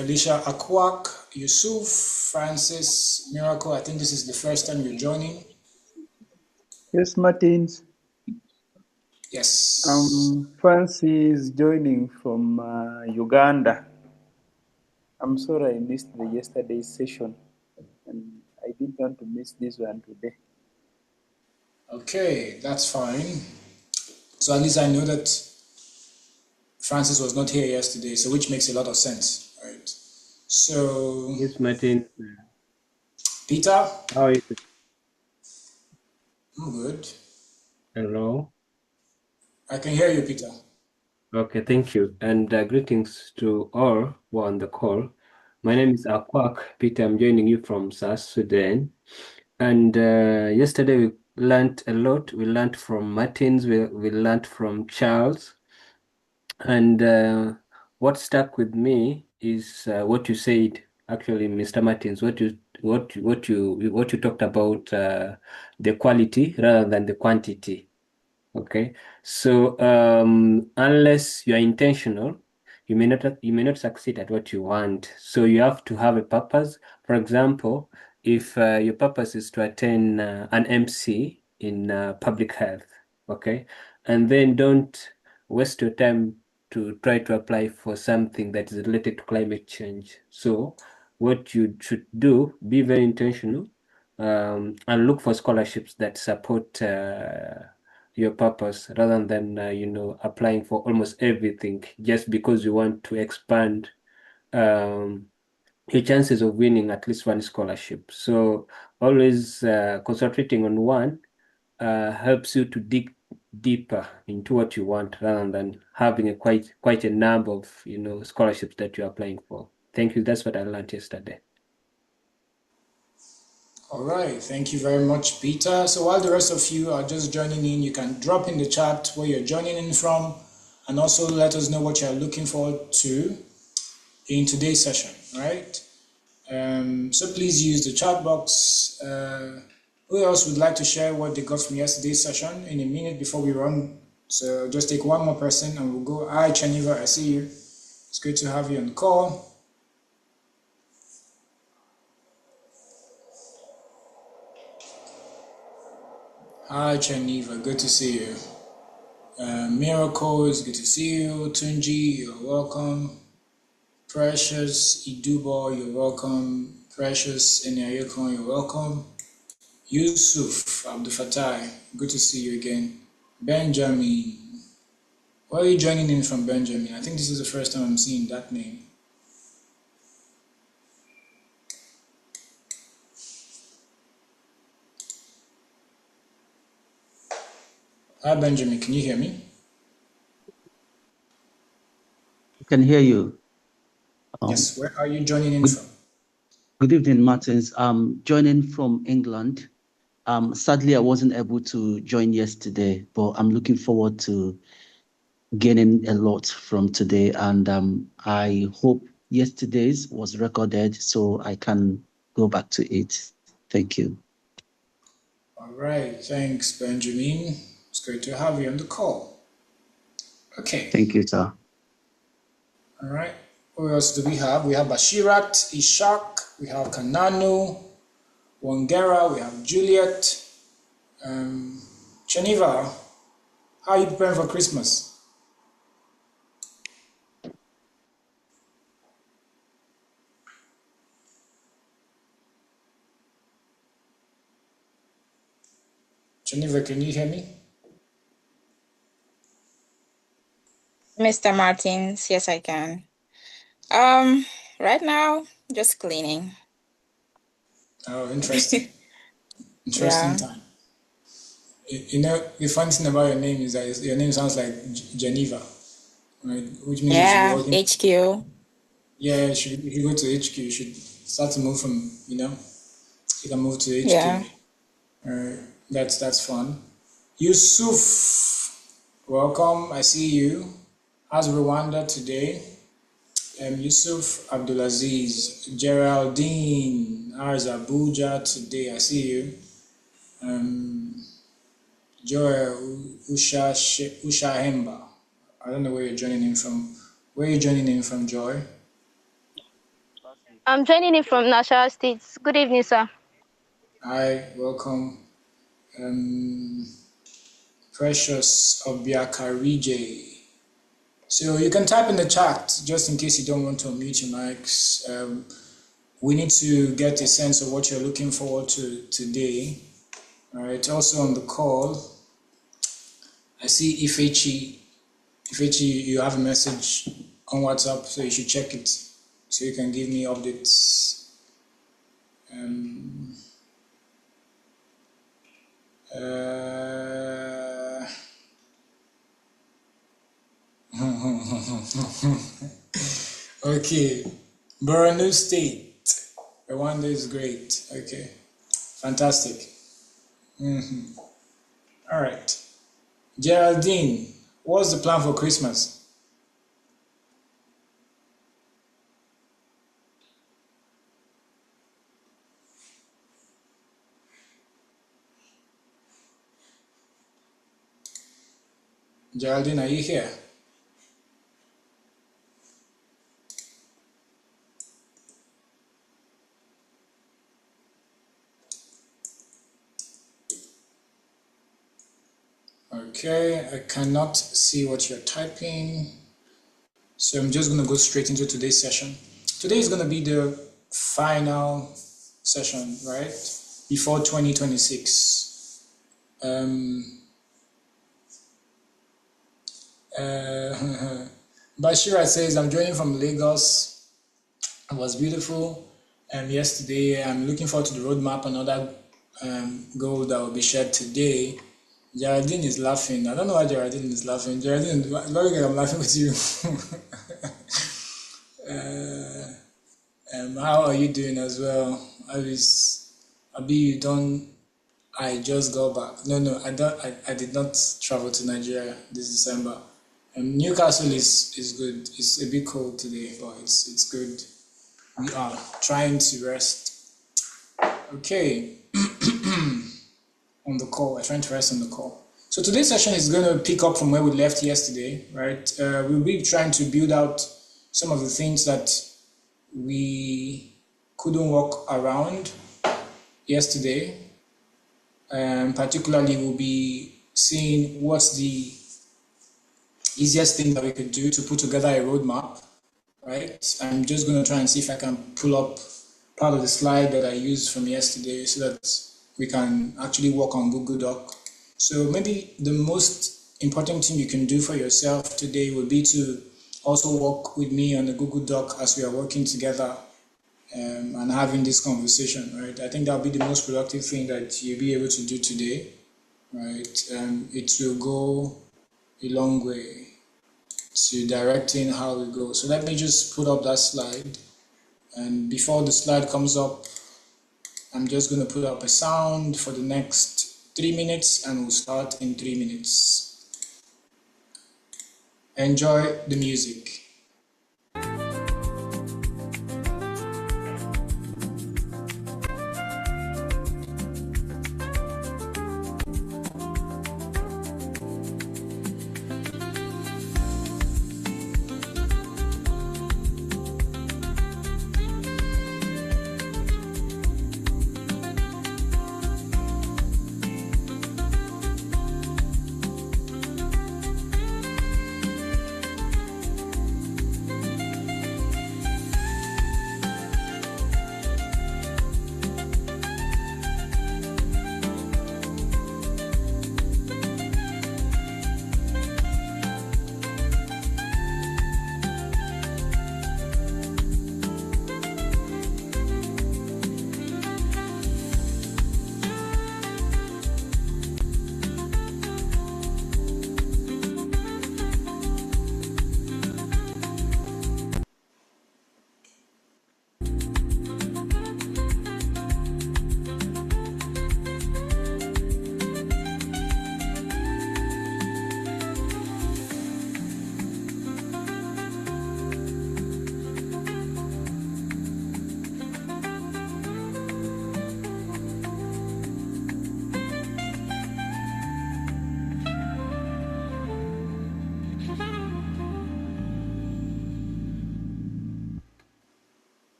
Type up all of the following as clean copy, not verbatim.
Felicia Akwak, Yusuf, Francis, Miracle. I think this is the first time you're joining. Yes, Martins. Yes. Francis joining from Uganda. I'm sorry I missed the yesterday's session, and I didn't want to miss this one today. Okay, that's fine. So at least I know that Francis was not here yesterday, so which makes a lot of sense, right? So, Yes, Martin. Peter? How are you? I'm good. Hello. I can hear you, Peter. Okay, thank you. And greetings to all who are on the call. My name is Akwak Peter. I'm joining you from South Sudan. And yesterday we learned a lot. We learned from Martins, we learned from Charles. And what stuck with me is what you said, actually, Mr. Martins, what you talked about the quality rather than the quantity. Okay, so unless you are intentional, you may not succeed at what you want. So you have to have a purpose. For example, if your purpose is to attain an MC in public health, okay, and then don't waste your time to try to apply for something that is related to climate change. So what you should do, be very intentional, and look for scholarships that support your purpose rather than applying for almost everything just because you want to expand your chances of winning at least one scholarship. So always concentrating on one helps you to dig deeper into what you want rather than having a quite a number of scholarships that you're applying for. Thank you. That's what I learned yesterday. All right, thank you very much, Peter. So while the rest of you are just joining in, you can drop in the chat where you're joining in from, and also let us know what you're looking forward to in today's session, right? So please use the chat box. Who else would like to share what they got from yesterday's session in a minute before we run? So just take one more person and we'll go. Hi, Chaniva, I see you. It's good to have you on the call. Hi, Chaniva, good to see you. Miracle, it's good to see you. Tunji, you're welcome. Precious Idubo, you're welcome. Precious Enyayekon, you're welcome. Yusuf Abdul Fatai, good to see you again. Benjamin, where are you joining in from, Benjamin? I think this is the first time I'm seeing that name. Hi, Benjamin, can you hear me? I can hear you. Yes, where are you joining in from? Good evening, Martins. I'm joining from England. Sadly, I wasn't able to join yesterday, but I'm looking forward to gaining a lot from today. And I hope yesterday's was recorded so I can go back to it. Thank you. All right, thanks, Benjamin. It's great to have you on the call. Okay. Thank you, sir. All right. Who else do we have? We have Bashirat, Ishak, we have Kananu, Wangera, we have Juliet. Geneva, how are you preparing for Christmas? Geneva, can you hear me? Mr. Martins, yes, I can. Right now, just cleaning. Oh, interesting. Interesting Yeah. time. You know, the funny thing about your name is that your name sounds like Geneva, right? Which means you should be working. HQ. Yeah, if you go to HQ, you should start to move from, you can move to HQ. Yeah. That's fun. Yusuf, welcome. I see you. How's Rwanda today? Yusuf Abdulaziz, Geraldine, how's Abuja today? I see you. Joy Usha Hemba. I don't know where you're joining in from. Where are you joining in from, Joy? I'm joining in from Nasarawa State. Good evening, sir. Hi, welcome. Precious Obiakarije. So you can type in the chat just in case you don't want to unmute your mics. We need to get a sense of what you're looking forward to today. All right. Also on the call, I see Ifechi. Ifechi, you have a message on WhatsApp, so you should check it so you can give me updates. Okay, Borno State. Rwanda is great. Okay, fantastic. All right. Geraldine, what's the plan for Christmas? Geraldine, are you here? Okay, I cannot see what you're typing. So I'm just going to go straight into today's session. Today is going to be the final session, right? Before 2026. Bashira says, I'm joining from Lagos. It was beautiful. Yesterday, I'm looking forward to the roadmap, another goal that will be shared today. Geraldine is laughing. I don't know why Geraldine is laughing. Geraldine, very good, I'm laughing with you. How are you doing as well? Abi, you don't. I just got back. No, I don't. I did not travel to Nigeria this December. Newcastle is good. It's a bit cold today, but it's good. We are trying to rest. Okay. On the call. We're trying to rest on the call. So today's session is going to pick up from where we left yesterday, right? We'll be trying to build out some of the things that we couldn't work around yesterday. Particularly, we'll be seeing what's the easiest thing that we could do to put together a roadmap, right? I'm just going to try and see if I can pull up part of the slide that I used from yesterday so that we can actually work on Google Doc. So maybe the most important thing you can do for yourself today would be to also work with me on the Google Doc as we are working together and having this conversation, right? I think that'll be the most productive thing that you'll be able to do today, right? It will go a long way to directing how we go. So let me just put up that slide. And before the slide comes up, I'm just going to put up a sound for the next 3 minutes and we'll start in 3 minutes. Enjoy the music.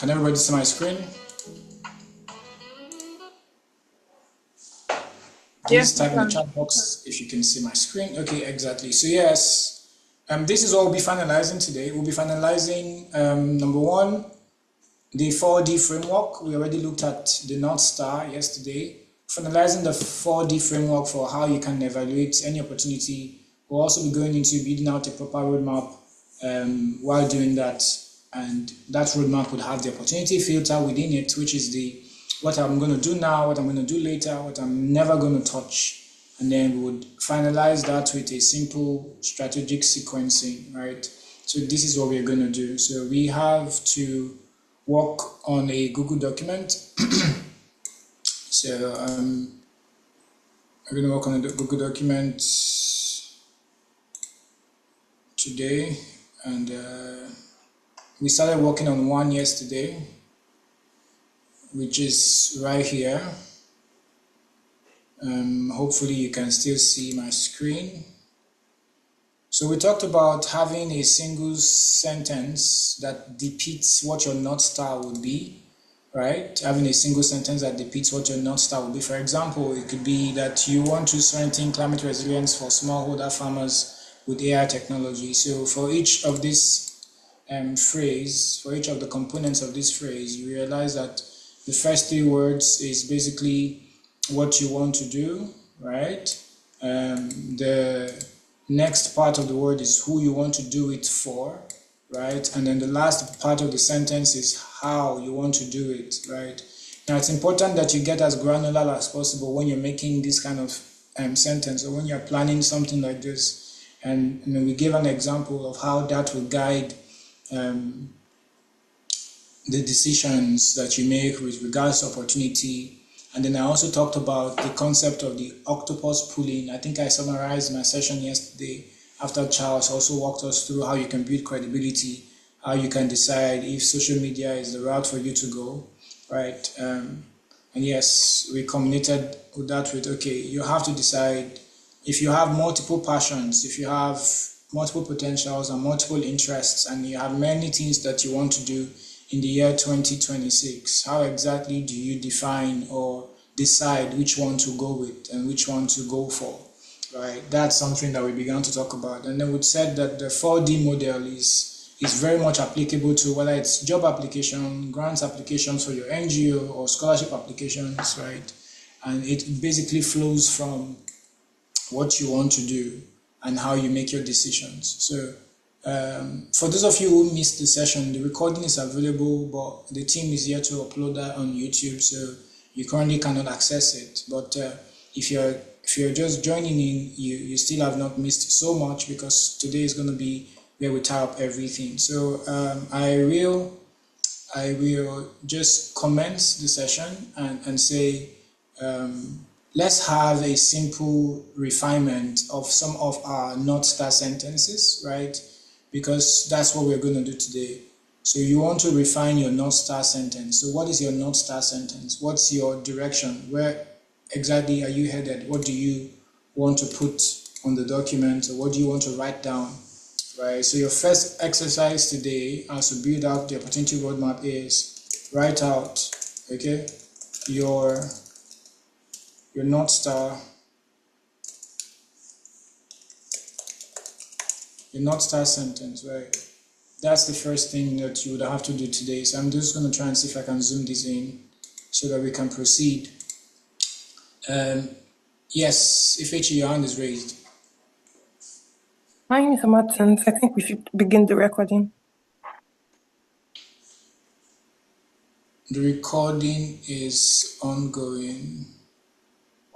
Can everybody see my screen? Please type in the chat box if you can see my screen. Okay, exactly. So yes, this is what we'll be finalizing today. We'll be finalizing number one, the 4D framework. We already looked at the North Star yesterday. Finalizing the 4D framework for how you can evaluate any opportunity. We'll also be going into building out a proper roadmap while doing that. And that roadmap would have the opportunity filter within it, which is what I'm going to do now, what I'm going to do later, what I'm never going to touch. And then we would finalize that with a simple strategic sequencing, right? So this is what we're going to do. So we have to work on a Google document. So I'm going to work on a Google document today. And we started working on one yesterday, which is right here. Hopefully you can still see my screen. So we talked about having a single sentence that depicts what your North Star would be, right? Having a single sentence that depicts what your North Star would be. For example, it could be that you want to strengthen climate resilience for smallholder farmers with AI technology. So for each of this phrase, for each of the components of this phrase, you realize that the first 3 words is basically what you want to do, right? The next part of the word is who you want to do it for, right? And then the last part of the sentence is how you want to do it, right? Now it's important that you get as granular as possible when you're making this kind of sentence, or when you're planning something like this. And we gave an example of how that will guide the decisions that you make with regards to opportunity. And then I also talked about the concept of the octopus pulling. I think I summarized my session yesterday after Charles also walked us through how you can build credibility, how you can decide if social media is the route for you to go, right? And yes, we culminated with that with, okay, you have to decide if you have multiple passions, if you have multiple potentials and multiple interests, and you have many things that you want to do in the year 2026, how exactly do you define or decide which one to go with and which one to go for, right? That's something that we began to talk about. And then we said that the 4D model is very much applicable to whether it's job application, grants applications for your NGO, or scholarship applications, right? And it basically flows from what you want to do and how you make your decisions. So for those of you who missed the session, the recording is available, but the team is here to upload that on YouTube, so you currently cannot access it. But if you're just joining in, you still have not missed so much, because today is going to be where we tie up everything. So I will just commence the session and say, let's have a simple refinement of some of our North Star sentences, right? Because that's what we're going to do today. So you want to refine your North Star sentence. So what is your North Star sentence? What's your direction? Where exactly are you headed? What do you want to put on the document, or what do you want to write down, right? So your first exercise today, as to build out the opportunity roadmap, is write out, okay, your North Star, your North Star sentence, right? That's the first thing that you would have to do today. So I'm just going to try and see if I can zoom this in so that we can proceed. Yes, if your hand is raised. Hi, Mr. Martins. I think we should begin the recording. The recording is ongoing.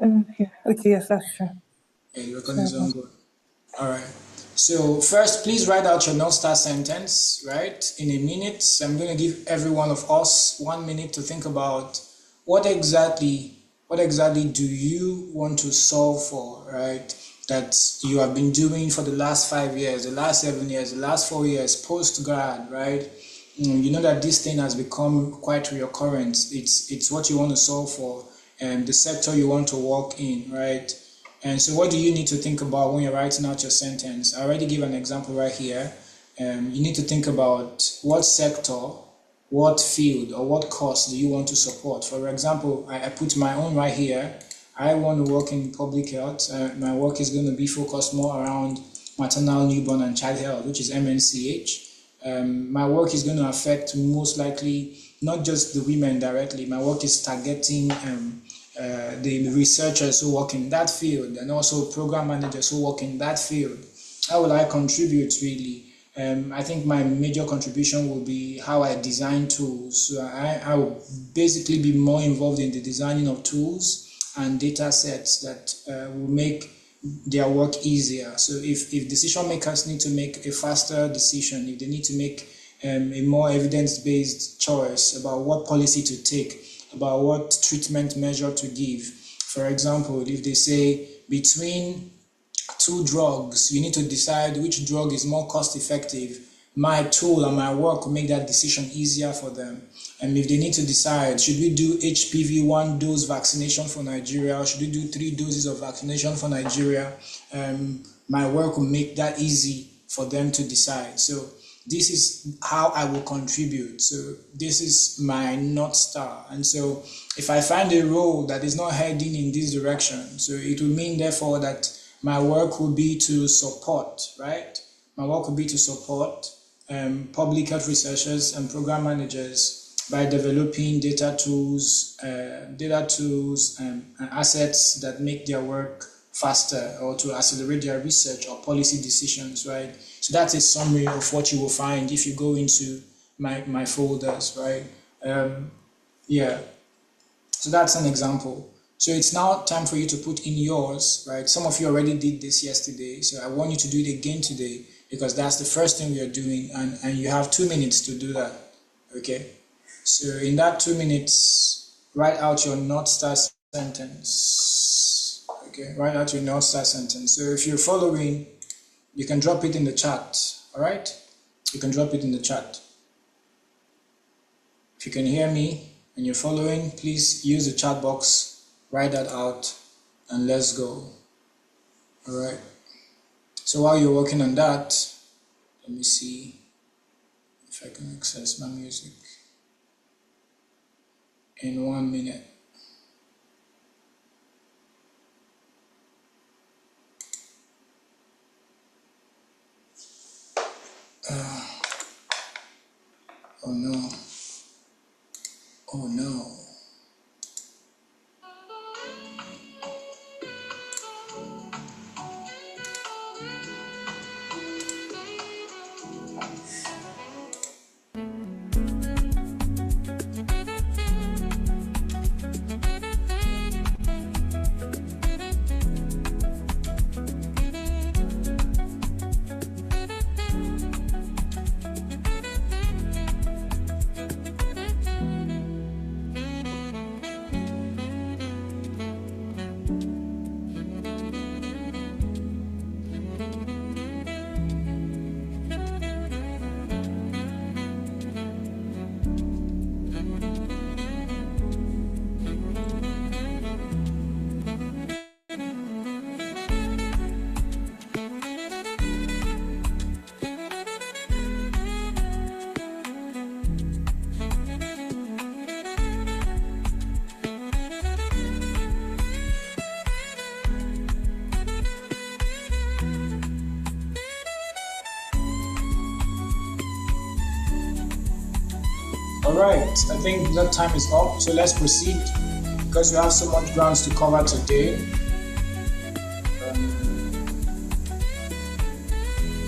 Okay, yes, that's true. Yeah, the recording is ongoing. All right. So first, please write out your North Star sentence, right? In a minute, I'm going to give every one of us 1 minute to think about what exactly do you want to solve for, right? That you have been doing for the last 5 years, the last 7 years, the last 4 years, post-grad, right? You know that this thing has become quite recurrent. It's what you want to solve for, and the sector you want to work in, right? And so what do you need to think about when you're writing out your sentence? I already gave an example right here. You need to think about what sector what field or what course do you want to support. For example, I put my own right here. I want to work in public health. My work is going to be focused more around maternal, newborn, and child health, which is MNCH. My work is going to affect most likely not just the women directly. My work is targeting the researchers who work in that field and also program managers who work in that field. How will I contribute really? I think my major contribution will be how I design tools. So I will basically be more involved in the designing of tools and data sets that will make their work easier. So if decision makers need to make a faster decision, if they need to make a more evidence-based choice about what policy to take, about what treatment measure to give. For example, if they say between two drugs, you need to decide which drug is more cost effective, my tool and my work will make that decision easier for them. And if they need to decide, should we do HPV 1 dose vaccination for Nigeria, or should we do 3 doses of vaccination for Nigeria, my work will make that easy for them to decide. So this is how I will contribute. So this is my North Star. And so if I find a role that is not heading in this direction, so it will mean therefore that my work will be to support, right? My work will be to support public health researchers and program managers by developing data tools and assets that make their work faster or to accelerate their research or policy decisions, right? So that's a summary of what you will find if you go into my folders, right? Yeah, so that's an example. So it's now time for you to put in yours, right? Some of you already did this yesterday, so I want you to do it again today because that's the first thing we are doing, and you have 2 minutes to do that, okay? So in that 2 minutes, write out your North Star sentence, okay? Write out your North Star sentence. So if you're following, you can drop it in the chat, all right? You can drop it in the chat. If you can hear me and you're following, please use the chat box, write that out, and let's go. All right. So while you're working on that, let me see if I can access my music in 1 minute. Oh no. Oh no. All right, I think that time is up, so let's proceed because we have so much grounds to cover today.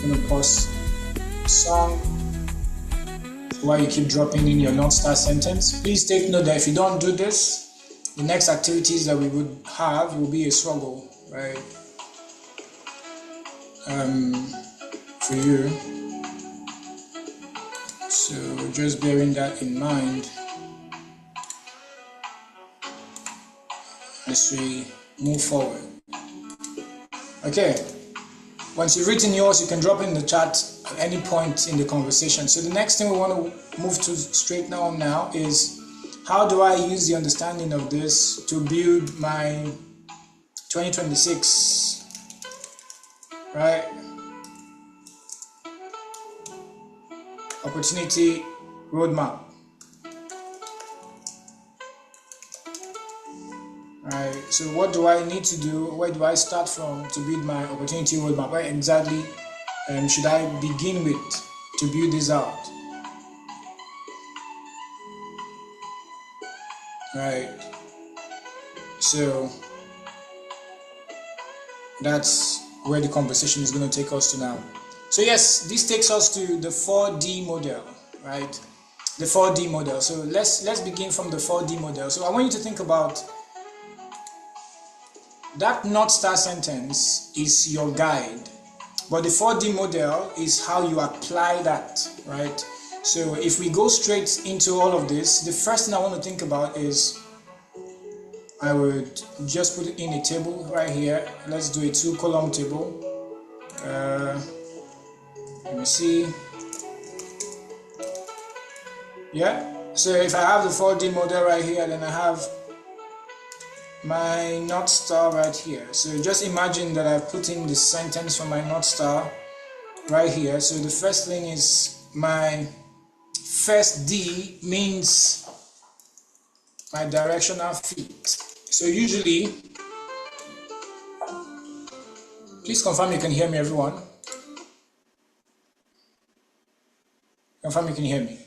I'm gonna pause the song while you keep dropping in your North Star sentence. Please take note that if you don't do this, the next activities that we would have will be a struggle, right? For you. So just bearing that in mind as we move forward. Okay, once you've written yours, you can drop in the chat at any point in the conversation. So the next thing we want to move to straight now is how do I use the understanding of this to build my 2026, right? Opportunity roadmap. right? So what do I need to do? Where do I start from to build my opportunity roadmap? Where exactly should I begin with to build this out? Right. So that's where the conversation is going to take us to now. So yes, this takes us to the 4D model, right? The 4D model. So let's begin from the 4D model. So I want you to think about that North Star sentence is your guide, but the 4D model is how you apply that, right? So if we go straight into all of this, the first thing I want to think about is I would just put it in a table right here. Let's do a 2-column table. Let me see. Yeah. So if I have the 4D model right here, then I have my North Star right here. So just imagine that I put in the sentence for my North Star right here. So the first thing is my first D means my directional feet. So usually, please confirm you can hear me, everyone. Confirm you can hear me.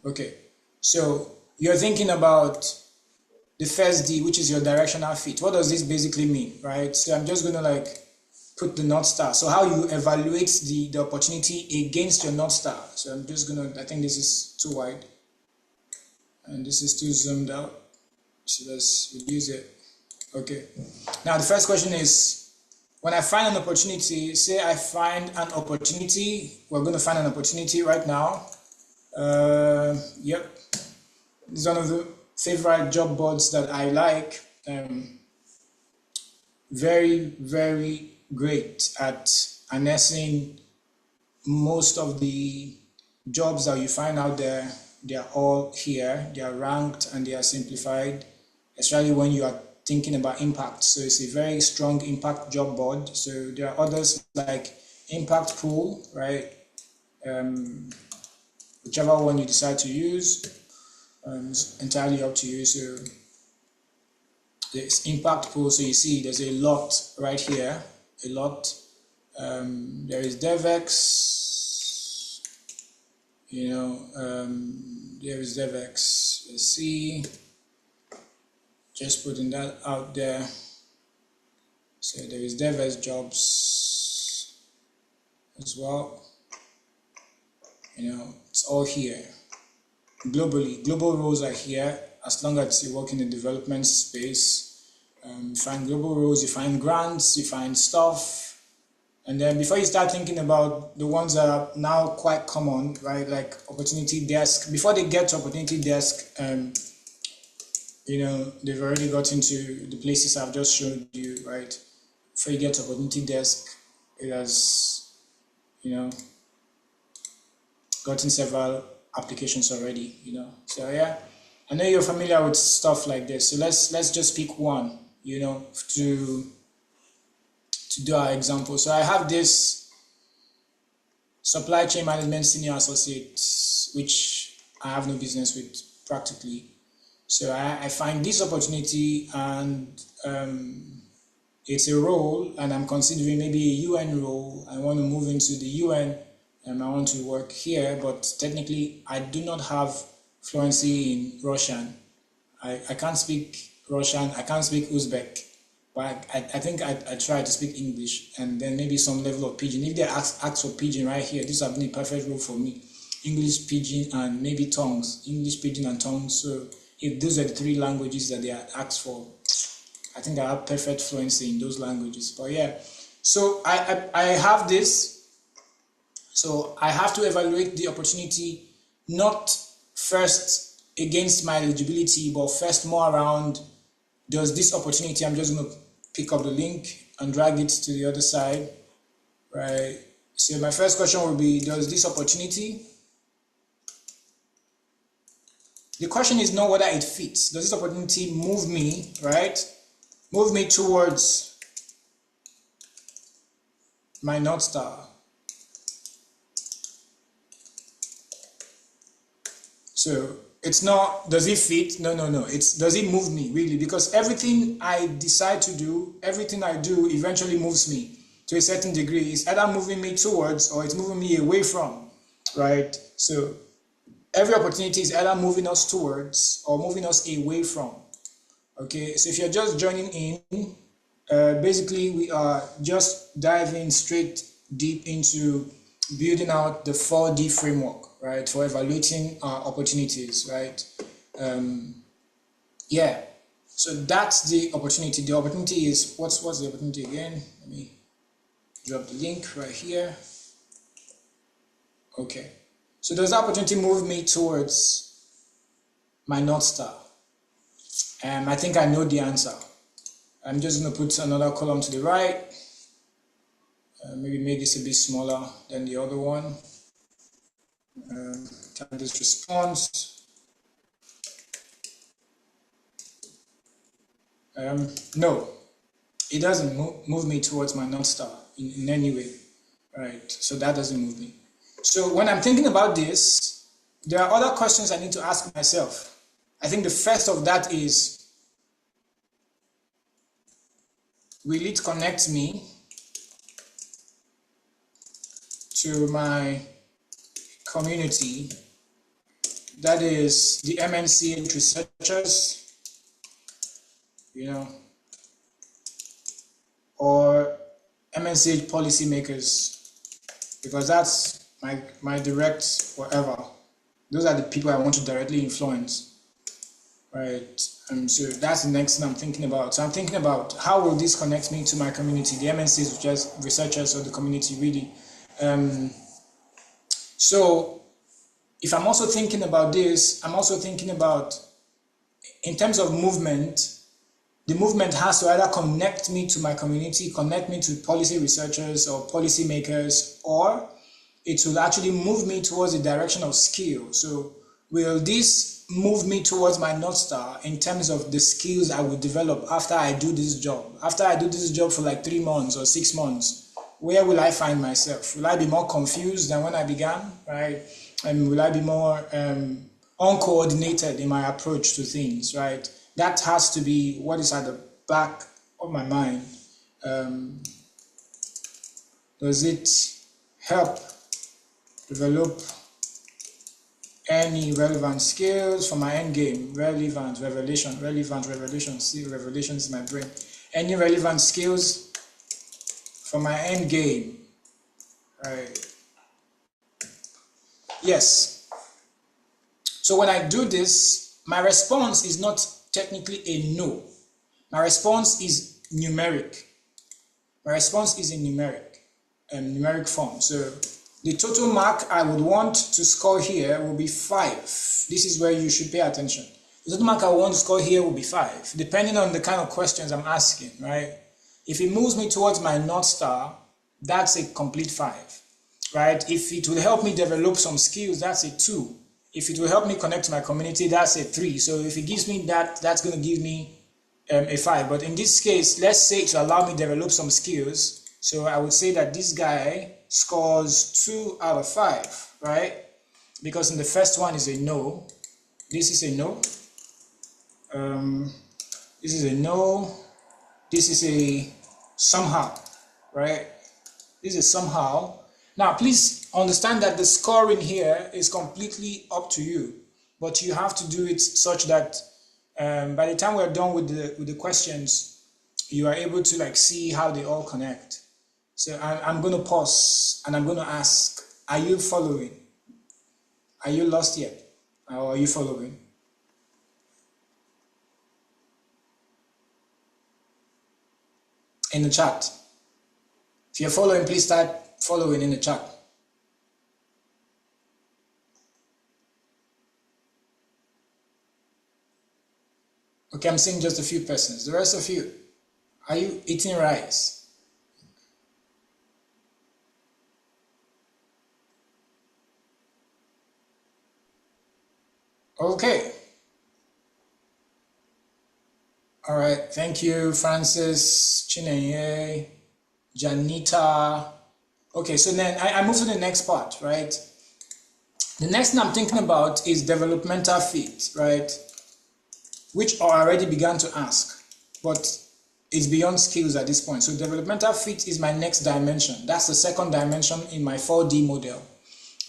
Okay. So you're thinking about the first D, which is your directional feet. What does this basically mean, right? So I'm just going to put the North Star. So how you evaluate the opportunity against your North Star. So I'm just going to, I think this is too wide. And this is too zoomed out. So let's reduce it. Okay. Now the first question is, when I find an opportunity, say I find an opportunity, we're going to find an opportunity right now. Yep. This is one of the favorite job boards that I like. Very, very great at harnessing most of the jobs that you find out there. They are all here. They are ranked and they are simplified, especially when you are thinking about impact. So it's a very strong impact job board. So there are others like Impact Pool, right? Whichever one you decide to use, it's entirely up to you. So there's Impact Pool. So you see there's a lot right here, a lot. There is DevX, there is DevX. Let's see, just putting that out there. So there is DevX jobs as well. It's all here. Globally, global roles are here as long as you work in the development space. You find global roles, you find grants, you find stuff. And then before you start thinking about the ones that are now quite common, right, like Opportunity Desk, before they get to Opportunity Desk, they've already got into the places I've just showed you, right? Before you get to Opportunity Desk, it has, gotten several applications already, So yeah, I know you're familiar with stuff like this. So let's just pick one, to do our example. So I have this supply chain management senior associate, which I have no business with practically. So I find this opportunity and it's a role, and I'm considering maybe a UN role. I want to move into the UN and I want to work here, but technically I do not have fluency in Russian. I can't speak Russian, I can't speak Uzbek, but I think I try to speak English and then maybe some level of Pidgin. If they ask for Pidgin right here, this would have been a perfect role for me. English, Pidgin, and maybe tongues. English, Pidgin, and tongues. So if those are the 3 languages that they are asked for, I think I have perfect fluency in those languages. But yeah, so I have this. So I have to evaluate the opportunity not first against my eligibility, but first more around, does this opportunity, I'm just going to pick up the link and drag it to the other side, right? So my first question will be, does this opportunity, the question is not whether it fits. Does this opportunity move me, right? Move me towards my North Star. So it's not, does it fit? No, no, no. It's, does it move me, really? Because everything I decide to do, everything I do eventually moves me to a certain degree. It's either moving me towards or it's moving me away from, right? So every opportunity is either moving us towards or moving us away from. Okay, so if you're just joining in, basically we are just diving straight deep into building out the 4D framework, right, for evaluating our opportunities, right? Yeah, so that's the opportunity. The opportunity is, what's the opportunity again? Let me drop the link right here. Okay, so does the opportunity move me towards my North Star? I think I know the answer. I'm just going to put another column to the right. Maybe make this a bit smaller than the other one. Candidate response. No, it doesn't move me towards my North Star in any way, right? So that doesn't move me. So when I'm thinking about this, there are other questions I need to ask myself. I think the first of that is, will it connect me to my community, that is the MNCH researchers, you know, or MNCH policymakers, because that's my direct whatever. Those are the people I want to directly influence, right? So that's the next thing I'm thinking about. So I'm thinking about, how will this connect me to my community, the MNCH researchers or the community, really. So if I'm also thinking about this, I'm also thinking about, in terms of movement, the movement has to either connect me to my community, connect me to policy researchers or policy makers, or it will actually move me towards the direction of skill. So will this move me towards my North Star in terms of the skills I will develop after I do this job? After I do this job for like 3 months or 6 months, where will I find myself? Will I be more confused than when I began, right? And will I be more uncoordinated in my approach to things, right? That has to be what is at the back of my mind. Does it help develop any relevant skills for my end game? Revelation. See, revelation is my brain. Any relevant skills for my end game, right? Yes. So when I do this, my response is not technically a no. My response is numeric. My response is in numeric form. So the total mark I would want to score here will be 5. This is where you should pay attention. The total mark I want to score here will be 5, depending on the kind of questions I'm asking, right? If it moves me towards my North Star, that's a complete 5, right? If it will help me develop some skills, that's a 2. If it will help me connect to my community, that's a 3. So if it gives me that, that's going to give me a 5. But in this case, let's say to allow me to develop some skills. So I would say that this guy scores 2 out of 5, right? Because in the first one is a no. This is a no. This is a no. This is a somehow, right? This is somehow. Now, please understand that the scoring here is completely up to you, but you have to do it such that by the time we're done with the questions, you are able to like see how they all connect. So I'm going to pause and I'm going to ask, are you following? Are you lost yet? Or are you following? In the chat. If you're following, please start following in the chat. Okay, I'm seeing just a few persons. The rest of you, are you eating rice? Okay. All right, thank you, Francis, Chinenye, Janita. Okay, so then I move to the next part, right? The next thing I'm thinking about is developmental fit, right? Which I already began to ask, but it's beyond skills at this point. So developmental fit is my next dimension. That's the second dimension in my 4D model,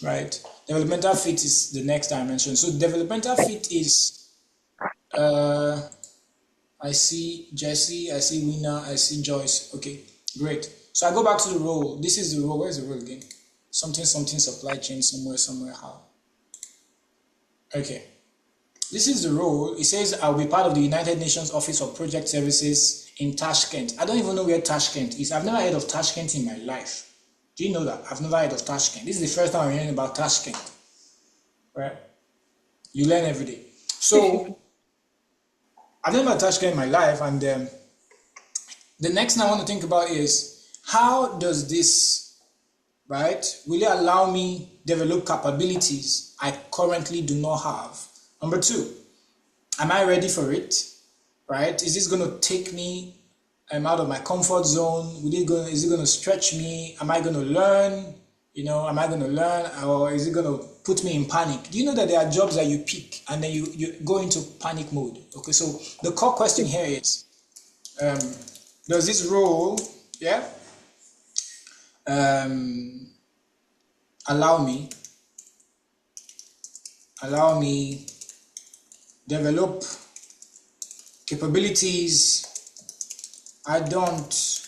right? Developmental fit is the next dimension. So developmental fit is, I see Jesse, I see Wina, I see Joyce. Okay, great. So I go back to the role. This is the role. Where's the role again? Something supply chain somewhere how. Okay. This is the role. It says I'll be part of the United Nations Office of Project Services in Tashkent. I don't even know where Tashkent is. I've never heard of Tashkent in my life. Do you know that? I've never heard of Tashkent. This is the first time I'm hearing about Tashkent. Right? You learn every day. So I've never heard of Tashkent in my life, and the next thing I want to think about is how does this, right, will it allow me develop capabilities I currently do not have? Number two, am I ready for it, right? Is this going to take me out of my comfort zone? Is it going to stretch me? Am I going to learn? Am I going to learn, or is it going to put me in panic? Do you know that there are jobs that you pick and then you go into panic mode? Okay, so the core question here is, does this role, allow me develop capabilities I don't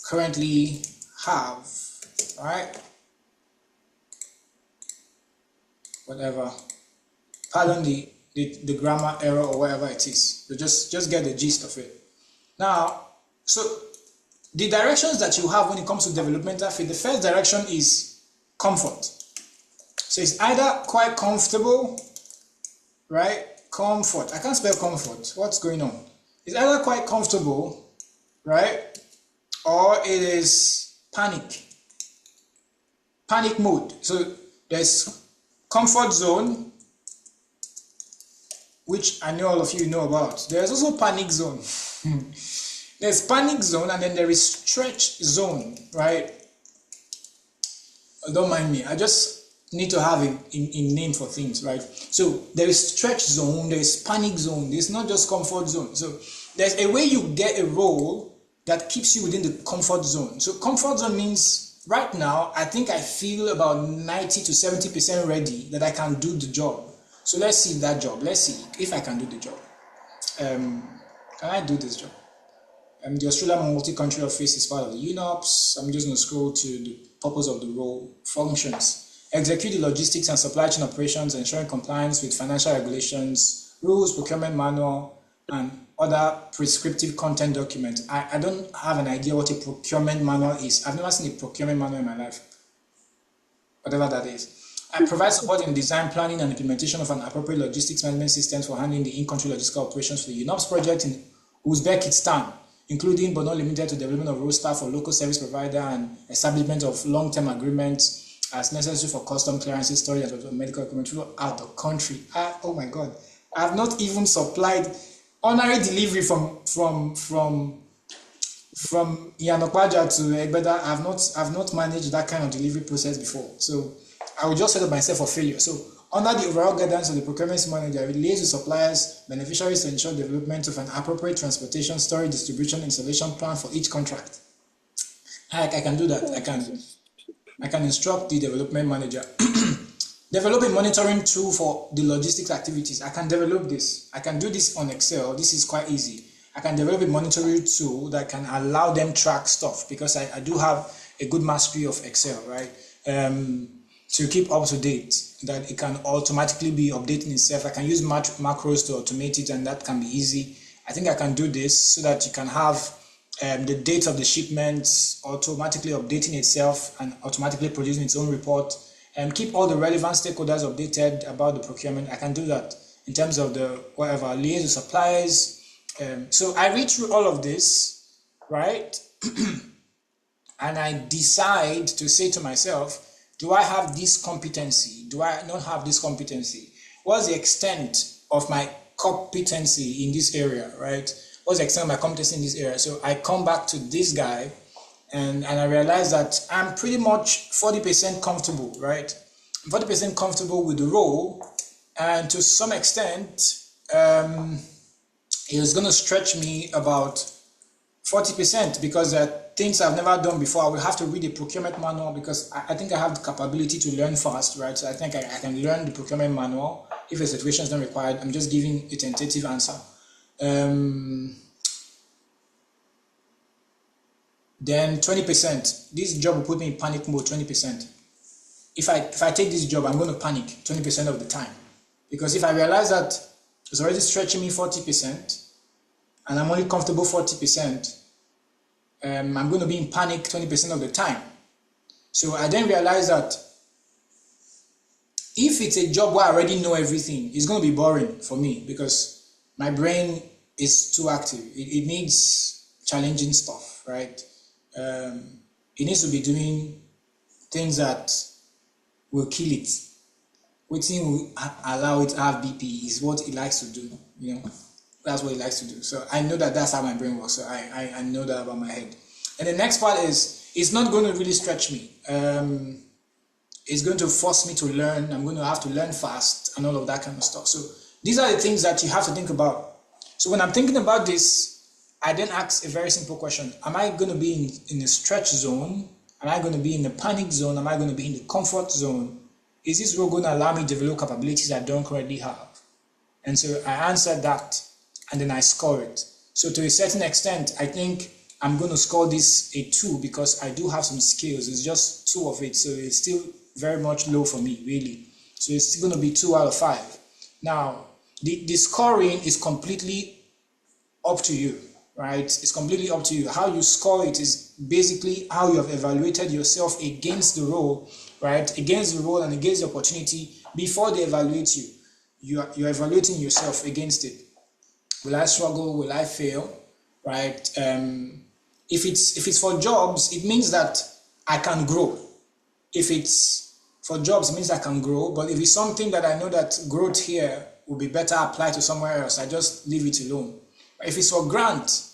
currently have, right? Whatever. Pardon the grammar error or whatever it is. You just get the gist of it. Now, so the directions that you have when it comes to developmental fit, the first direction is comfort. So it's either quite comfortable, right? Comfort. I can't spell comfort. What's going on? It's either quite comfortable, right? Or it is panic mode. So there's comfort zone, which I know all of you know about. There's also panic zone. There's panic zone, and then there is stretch zone, right? Don't mind me. I just need to have a name for things, right? So there is stretch zone, there is panic zone. There's not just comfort zone. So there's a way you get a role that keeps you within the comfort zone. So comfort zone means right now, I think I feel about 90 to 70% ready that I can do the job. So let's see that job. Let's see if I can do the job. Can I do this job? The Australian Multi-Country Office is part of the UNOPS. I'm just going to scroll to the purpose of the role. Functions. Execute the logistics and supply chain operations, ensuring compliance with financial regulations, rules, procurement manual, and other prescriptive content documents. I don't have an idea what a procurement manual is. I've never seen a procurement manual in my life. Whatever that is. I provide support in design, planning, and implementation of an appropriate logistics management system for handling the in-country logistical operations for the UNOPS project in Uzbekistan, including but not limited to development of roster for local service provider and establishment of long-term agreements as necessary for custom clearances, storage, and medical equipment throughout the country. Oh my God. I have not even supplied honorary delivery from Yanokwaja to Egbeda. I've not managed that kind of delivery process before. So I will just set up myself for failure. So under the overall guidance of the procurement manager, we liaise with suppliers, beneficiaries to ensure development of an appropriate transportation, storage, distribution, installation plan for each contract. I can do that. I can instruct the development manager. Develop a monitoring tool for the logistics activities. I can develop this. I can do this on Excel. This is quite easy. I can develop a monitoring tool that can allow them track stuff because I do have a good mastery of Excel, right? To keep up to date, that it can automatically be updating itself. I can use macros to automate it, and that can be easy. I think I can do this so that you can have the date of the shipments automatically updating itself and automatically producing its own report, and keep all the relevant stakeholders updated about the procurement. I can do that in terms of the whatever, liaise with suppliers. So I read through all of this, right? And I decide to say to myself, do I have this competency? Do I not have this competency? What's the extent of my competency in this area, right? What's the extent of my competency in this area? So I come back to this guy and I realize that I'm pretty much 40% comfortable, right? 40% comfortable with the role, and to some extent, it's going to stretch me about 40% because there are things I've never done before. I will have to read a procurement manual because I think I have the capability to learn fast, right? So I think I can learn the procurement manual. If a situation is not required, I'm just giving a tentative answer. Then 20%, this job will put me in panic mode 20%. If I take this job, I'm going to panic 20% of the time. Because if I realize that it's already stretching me 40% and I'm only comfortable 40%, I'm going to be in panic 20% of the time. So I then realize that if it's a job where I already know everything, it's going to be boring for me because my brain is too active. It needs challenging stuff, right? It needs to be doing things that will kill it. Waiting will allow it to have BP is what it likes to do, you know. That's what it likes to do. So I know that that's how my brain works. So I know that about my head. And the next part is, it's not going to really stretch me. It's going to force me to learn. I'm going to have to learn fast and all of that kind of stuff. So these are the things that you have to think about. So when I'm thinking about this, I then ask a very simple question. Am I going to be in a stretch zone? Am I going to be in the panic zone? Am I going to be in the comfort zone? Is this role going to allow me to develop capabilities I don't currently have? And so I answer that, and then I score it. So to a certain extent, I think I'm going to score this a 2 because I do have some skills. It's just 2 of it, so it's still very much low for me, really. So it's still going to be 2 out of 5. Now, the scoring is completely up to you, right? It's completely up to you. How you score it is basically how you have evaluated yourself against the role, right? Against the role and against the opportunity before they evaluate you. You're evaluating yourself against it. Will I struggle? Will I fail? Right? If it's for jobs, it means that I can grow. If it's for jobs, it means I can grow. But if it's something that I know that growth here will be better applied to somewhere else, I just leave it alone. If it's for grant,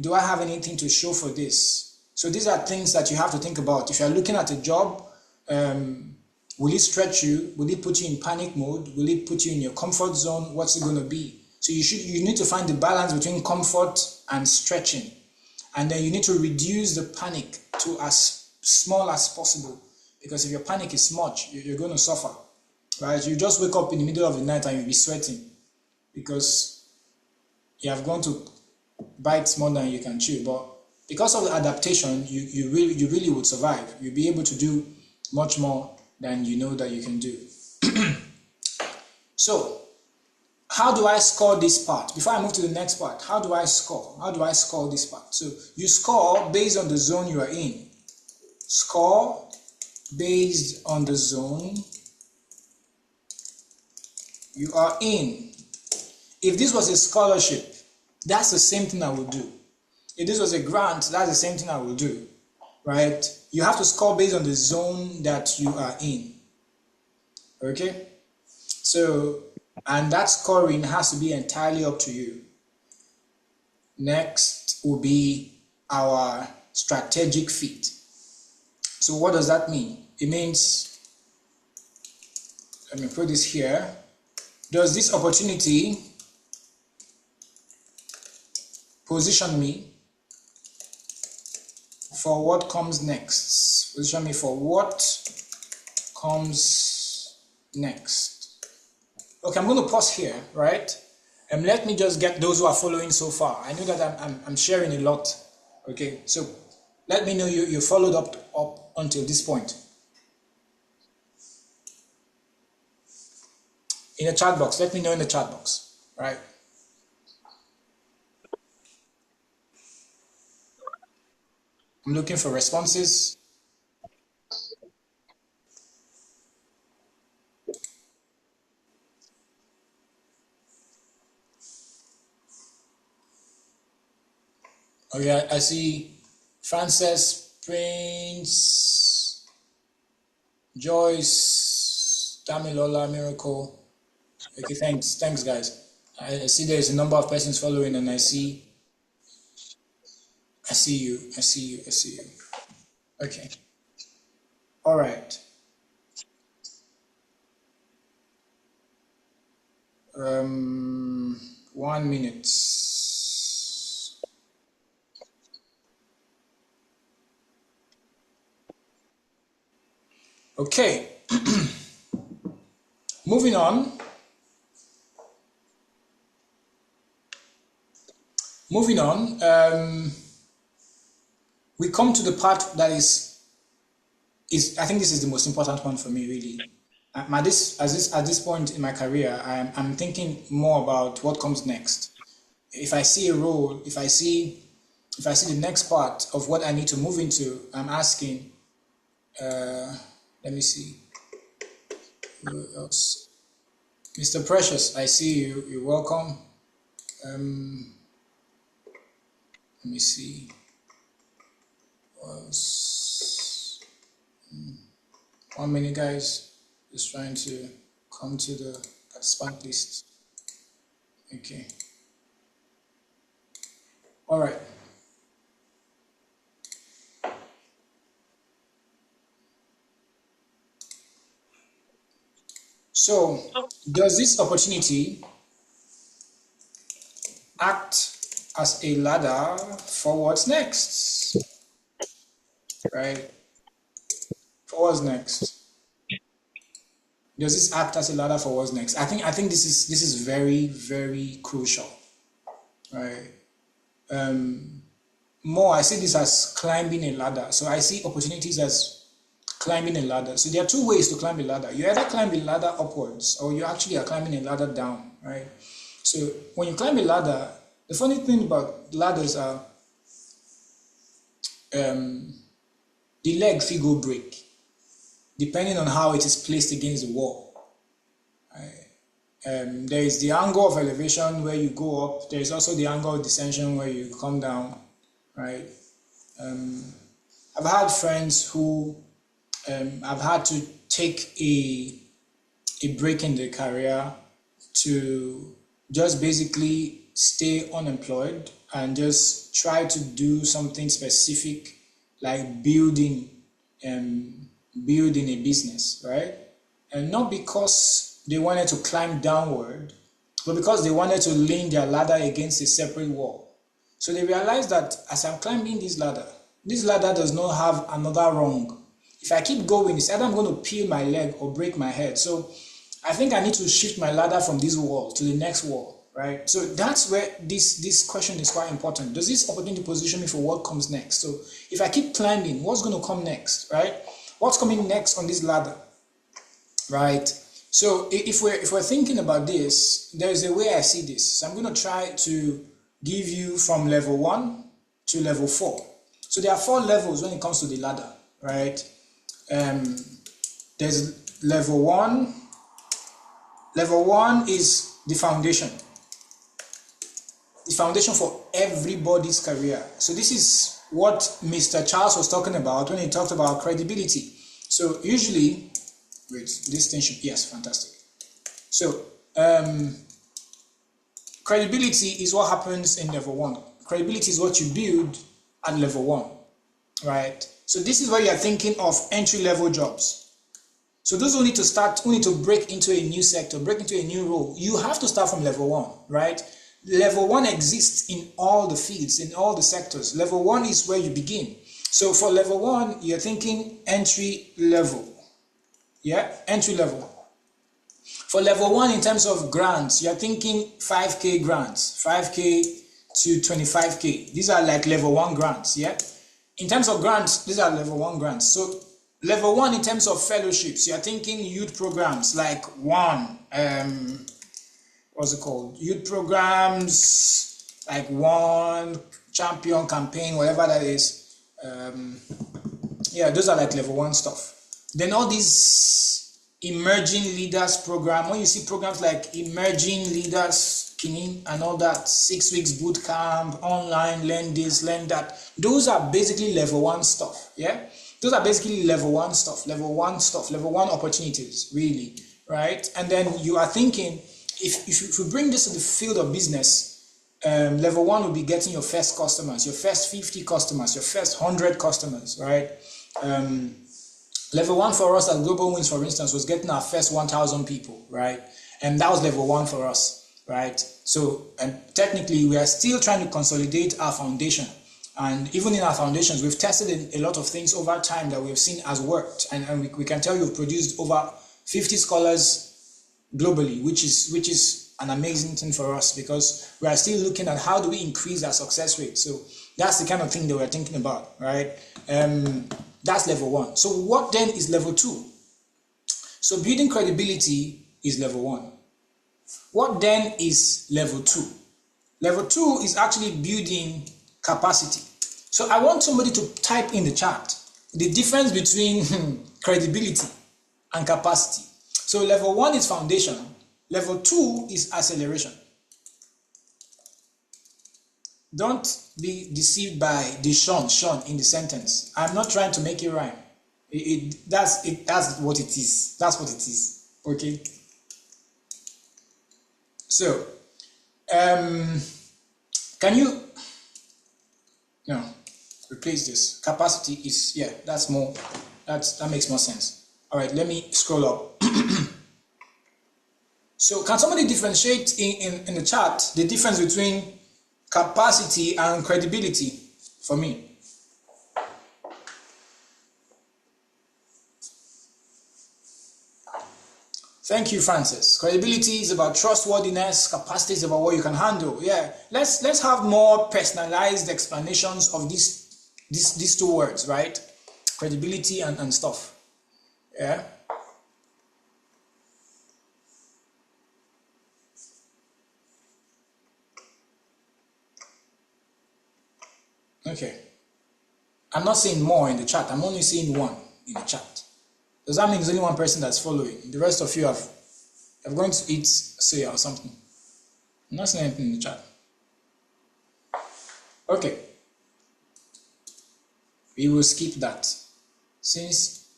do I have anything to show for this? So these are things that you have to think about. If you're looking at a job, will it stretch you? Will it put you in panic mode? Will it put you in your comfort zone? What's it going to be? So you need to find the balance between comfort and stretching. And then you need to reduce the panic to as small as possible. Because if your panic is much, you're going to suffer. Right? You just wake up in the middle of the night and you'll be sweating. Because you have gone to bite more than you can chew. But because of the adaptation, you really would survive. You'll be able to do much more than you know that you can do. So, how do I score this part? Before I move to the next part, how do I score? How do I score this part? So, you score based on the zone you are in. Score based on the zone you are in. If this was a scholarship, that's the same thing I would do. If this was a grant, that's the same thing I will do, right? You have to score based on the zone that you are in, okay? So, and that scoring has to be entirely up to you. Next will be our strategic fit. So what does that mean? It means, let me put this here. Does this opportunity position me for what comes next? Position me for what comes next. Okay, I'm going to pause here, right? And let me just get those who are following so far. I know that I'm sharing a lot. Okay, so let me know you followed up until this point. In the chat box, let me know in the chat box, right? I'm looking for responses. Okay, I see Frances, Prince, Joyce, Damilola, Miracle. Okay, thanks guys. I see there's a number of persons following, and I see you. Okay. All right. 1 minute. Okay, moving on. We come to the part that is I think this is the most important one for me, really. At this point in my career, I'm thinking more about what comes next. If I see a role, if I see the next part of what I need to move into, I'm asking, let me see, who else? Mr. Precious, I see you, you're welcome. Let me see, was 1 minute, guys, just trying to come to the participant list. Okay, all right. So, does this opportunity act as a ladder for what's next? Right? For what's next? Does this act as a ladder for what's next? I think this is very, very crucial. Right? More, I see this as climbing a ladder. So I see opportunities as climbing a ladder. So there are two ways to climb a ladder. You either climb a ladder upwards, or you actually are climbing a ladder down, right? So when you climb a ladder, the funny thing about ladders are the leg fit go break, depending on how it is placed against the wall. Right? There is the angle of elevation where you go up. There is also the angle of descension where you come down, right? I've had friends who I've had to take a break in their career to just basically stay unemployed and just try to do something specific like building a business, right? And not because they wanted to climb downward, but because they wanted to lean their ladder against a separate wall. So they realized that as I'm climbing this ladder does not have another rung. If I keep going, it's either I'm going to peel my leg or break my head. So I think I need to shift my ladder from this wall to the next wall, right? So that's where this question is quite important. Does this opportunity position me for what comes next? So if I keep climbing, what's going to come next, right? What's coming next on this ladder, right? So if we're thinking about this, there's a way I see this. So I'm going to try to give you from level 1 to level 4. So there are 4 levels when it comes to the ladder, right? There's level 1. Level 1 is the foundation. The foundation for everybody's career. So this is what Mr. Charles was talking about when he talked about credibility. So usually, wait, this thing should, yes, fantastic. So credibility is what happens in level 1. Credibility is what you build at level 1, right? So this is where you're thinking of entry-level jobs. So those who need to break into a new sector, break into a new role, you have to start from level 1, right? Level 1 exists in all the fields, in all the sectors. Level 1 is where you begin. So for level 1, you're thinking entry level. Yeah, entry level. For level 1, in terms of grants, you're thinking 5K grants, 5K to 25K. These are like level 1 grants, yeah? In terms of grants, these are level 1 grants. So level 1 in terms of fellowships, you're thinking youth programs like what's it called? Youth programs like one champion campaign, whatever that is. Yeah, those are like level 1 stuff. Then all these emerging leaders program, when you see programs like emerging leaders and all that, 6 weeks boot camp, online, learn this, learn that, those are basically level 1 stuff. Yeah, those are basically level 1 stuff, level 1 opportunities, really, right? And then you are thinking, if you bring this to the field of business, level 1 will be getting your first customers, your first 50 customers, your first 100 customers, right? Level 1 for us at Global Wins, for instance, was getting our first 1,000 people, right? And that was level 1 for us, right? So technically, we are still trying to consolidate our foundation. And even in our foundations, we've tested a lot of things over time that we've seen has worked. And we can tell you've produced over 50 scholars globally, which is an amazing thing for us, because we are still looking at how do we increase our success rate. So that's the kind of thing that we're thinking about, right? That's level 1. So what then is level 2? So building credibility is level 1. What then is level 2? Level 2 is actually building capacity. So I want somebody to type in the chat the difference between credibility and capacity. So level 1 is foundation. Level 2 is acceleration. Don't be deceived by the Sean in the sentence. I'm not trying to make it rhyme. That's what it is. That's what it is. Okay. So, can you? No, replace this. Capacity is, yeah, that's more. That makes more sense. All right, let me scroll up. So, can somebody differentiate in the chat the difference between capacity and credibility for me? Thank you, Francis. Credibility is about trustworthiness. Capacity is about what you can handle. Yeah, let's have more personalized explanations of these two words, right? Credibility and stuff. Yeah. Okay. I'm not saying more in the chat. I'm only saying one in the chat. Does that mean there's only one person that's following? The rest of you have going to eat soya or something. I'm not saying anything in the chat. Okay. We will skip that. Since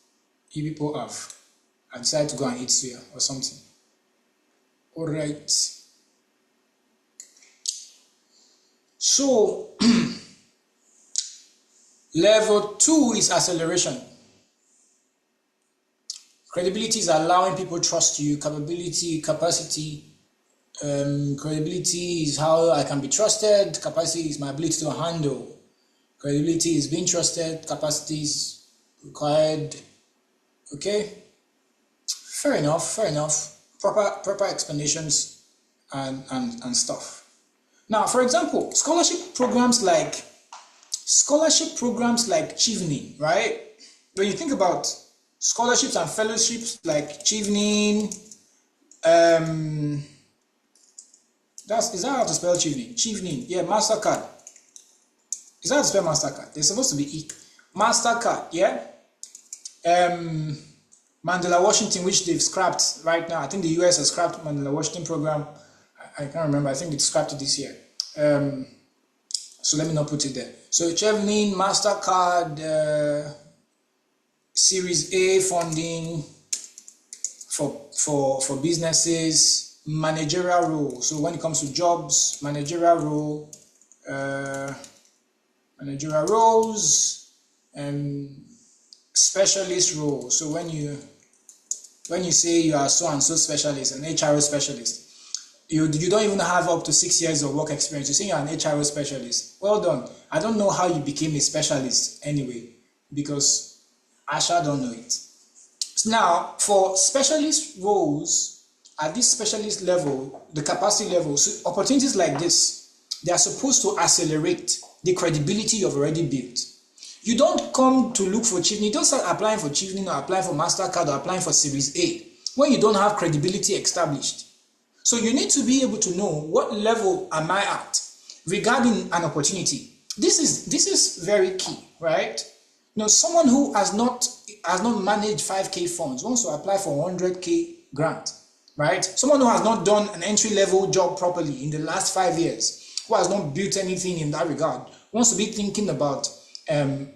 you people have decided to go and eat soya or something. Alright. So level 2 is acceleration. Credibility is allowing people to trust you. Capability, capacity. Credibility is how I can be trusted. Capacity is my ability to handle. Credibility is being trusted. Capacity is required. Okay. Fair enough. Fair enough. Proper explanations and stuff. Now, for example, scholarship programs like Chevening, right? When you think about scholarships and fellowships like Chevening, is that how to spell Chevening? Chevening, yeah, MasterCard. Is that how to spell MasterCard? There's supposed to be E. MasterCard, yeah. Mandela Washington, which they've scrapped right now. I think the US has scrapped Mandela Washington program. I can't remember. I think they scrapped it this year. So let me not put it there. So Chevening, MasterCard, Series A funding for businesses, managerial role. So when it comes to jobs, managerial role, managerial roles, and specialist role. So when you say you are so and so specialist, an HRO specialist, you don't even have up to 6 years of work experience. You say you're an HRO specialist. Well done. I don't know how you became a specialist anyway, because Asha don't know it. So now, for specialist roles at this specialist level, the capacity level, so opportunities like this, they are supposed to accelerate the credibility you've already built. You don't come to look for Chevening. You don't start applying for Chevening or applying for MasterCard or applying for Series A when you don't have credibility established. So you need to be able to know what level am I at regarding an opportunity. This is very key, right? You know, someone who has not managed 5K funds wants to apply for 100K grant, right? Someone who has not done an entry-level job properly in the last 5 years, who has not built anything in that regard, wants to be thinking about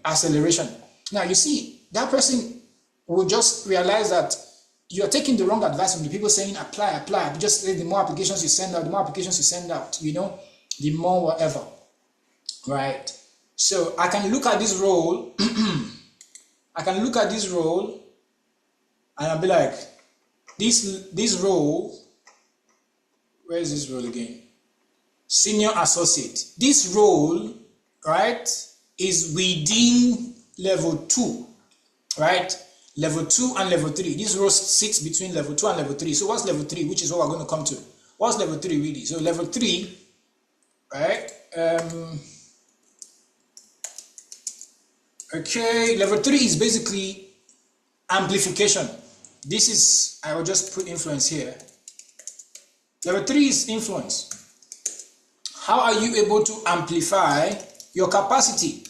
acceleration. Now, you see, that person will just realize that you're taking the wrong advice from the people saying apply. Just say the more applications you send out, you know, the more whatever, right? So I can look at this role, and I'll be like, this role where is this role again? Senior associate. This role, right, is within level 2, right? Level 2 and level 3. This role sits between level 2 and level 3. So what's level 3, which is what we're going to come to? What's level 3 really? So level 3, right? Okay, level 3 is basically amplification. This is, I will just put influence here. Level 3 is influence. How are you able to amplify your capacity?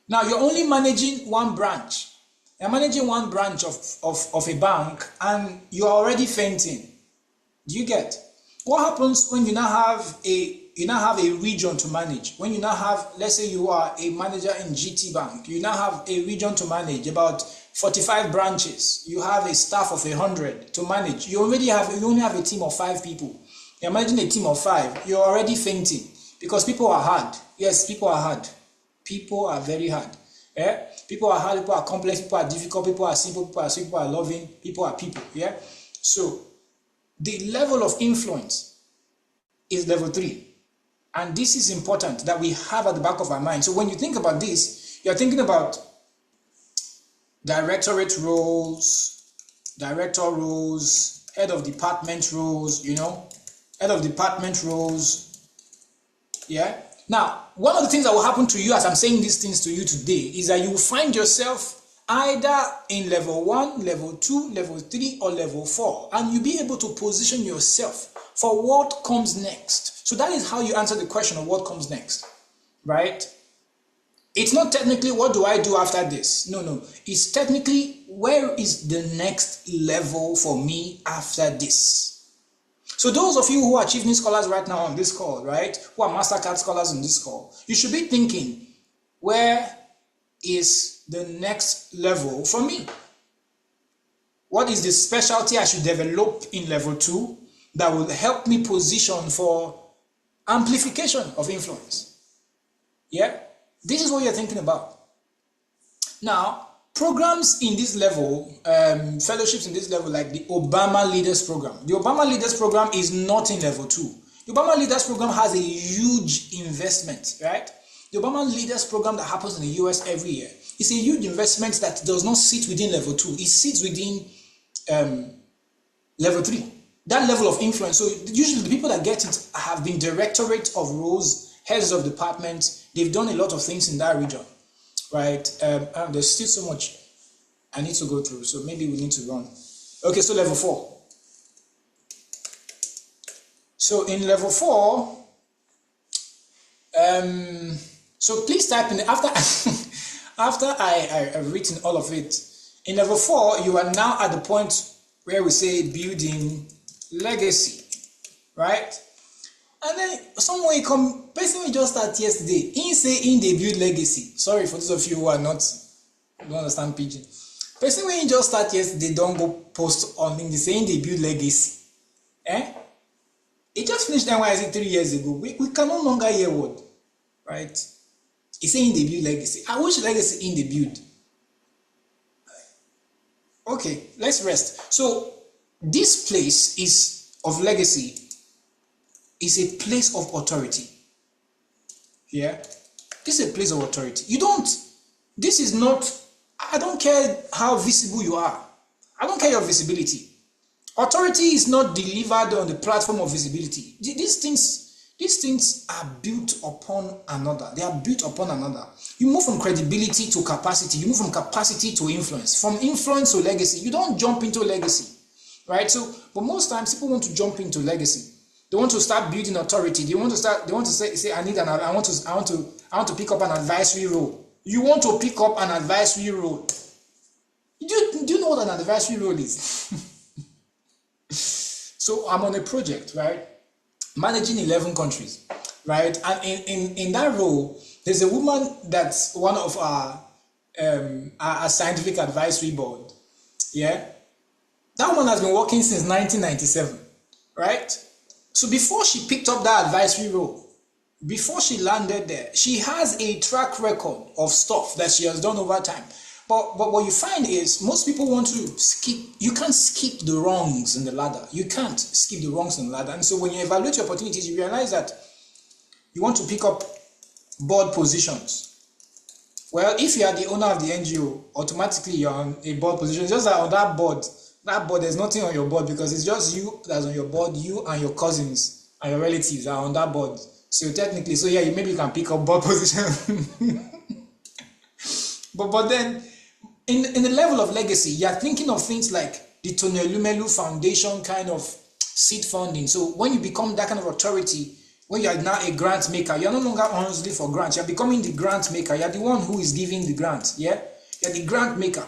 Now, you're only managing one branch. You're managing one branch of a bank and you're already fainting. Do you get? What happens when you now have a region to manage? When you now have, let's say you are a manager in GT Bank, you now have a region to manage, about 45 branches. You have a staff of 100 to manage. You only have a team of 5 people. You're managing a team of 5. You're already fainting because people are hard. Yes, people are hard. People are very hard. Yeah? People are hard, people are complex, people are difficult, people are simple, people are sweet, people are loving, people are people. Yeah? So the level of influence is level 3. And this is important that we have at the back of our mind. So when you think about this, you're thinking about directorate roles, director roles, head of department roles, head of department roles. Yeah? Now, one of the things that will happen to you as I'm saying these things to you today is that you will find yourself either in level 1, level 2, level 3, or level 4, and you'll be able to position yourself for what comes next. So that is how you answer the question of what comes next, right? It's not technically what do I do after this? No. It's technically where is the next level for me after this? So those of you who are Achievement Scholars right now on this call, right, who are MasterCard Scholars on this call, you should be thinking, where is the next level for me? What is the specialty I should develop in level 2 that will help me position for amplification of influence? Yeah? This is what you're thinking about. Now, programs in this level, fellowships in this level, like the Obama Leaders Program. The Obama Leaders Program is not in level 2. The Obama Leaders Program has a huge investment, right? The Obama Leaders Program that happens in the US every year is a huge investment that does not sit within level 2. It sits within level 3. That level of influence. So usually the people that get it have been directorate of roles, heads of departments. They've done a lot of things in that region, right? There's still so much I need to go through, so maybe we need to run. Okay, so level 4. So in level 4, so please type in after I've written all of it. In level 4, you are now at the point where we say building legacy, right? And then someone come, person we just start yesterday, in they build legacy. Sorry for those of you who are don't understand pidgin. Person when you just start yesterday, don't go post on LinkedIn saying they build legacy. It just finished NYSC 3 years ago. We can no longer hear word, right? It's saying they build legacy. I wish legacy in the build. Okay, let's rest. So this place is of legacy is a place of authority. Yeah? This is a place of authority. This is not, I don't care how visible you are. I don't care your visibility. Authority is not delivered on the platform of visibility. These things are built upon another. They are built upon another. You move from credibility to capacity. You move from capacity to influence. From influence to legacy. You don't jump into legacy. Right? So, but most times people want to jump into legacy. They want to start building authority. They want to say I want to pick up an advisory role. You want to pick up an advisory role. Do you know what an advisory role is? So I'm on a project, right? Managing 11 countries, right? And in that role, there's a woman that's one of our scientific advisory board. Yeah? That woman has been working since 1997, right? So before she picked up that advisory role, before she landed there, she has a track record of stuff that she has done over time. But what you find is most people want to skip, you can't skip the rungs in the ladder. You can't skip the rungs in the ladder. And so when you evaluate your opportunities, you realize that you want to pick up board positions. Well, if you are the owner of the NGO, automatically you're on a board position. It's just that on that board, there's nothing on your board because it's just you that's on your board, you and your cousins and your relatives are on that board. So technically, maybe you can pick up board position. but then, in the level of legacy, you're thinking of things like the Tony Elumelu Foundation kind of seed funding. So when you become that kind of authority, when you are now a grant maker, you're no longer honestly for grants. You're becoming the grant maker. You're the one who is giving the grant. Yeah, you're the grant maker.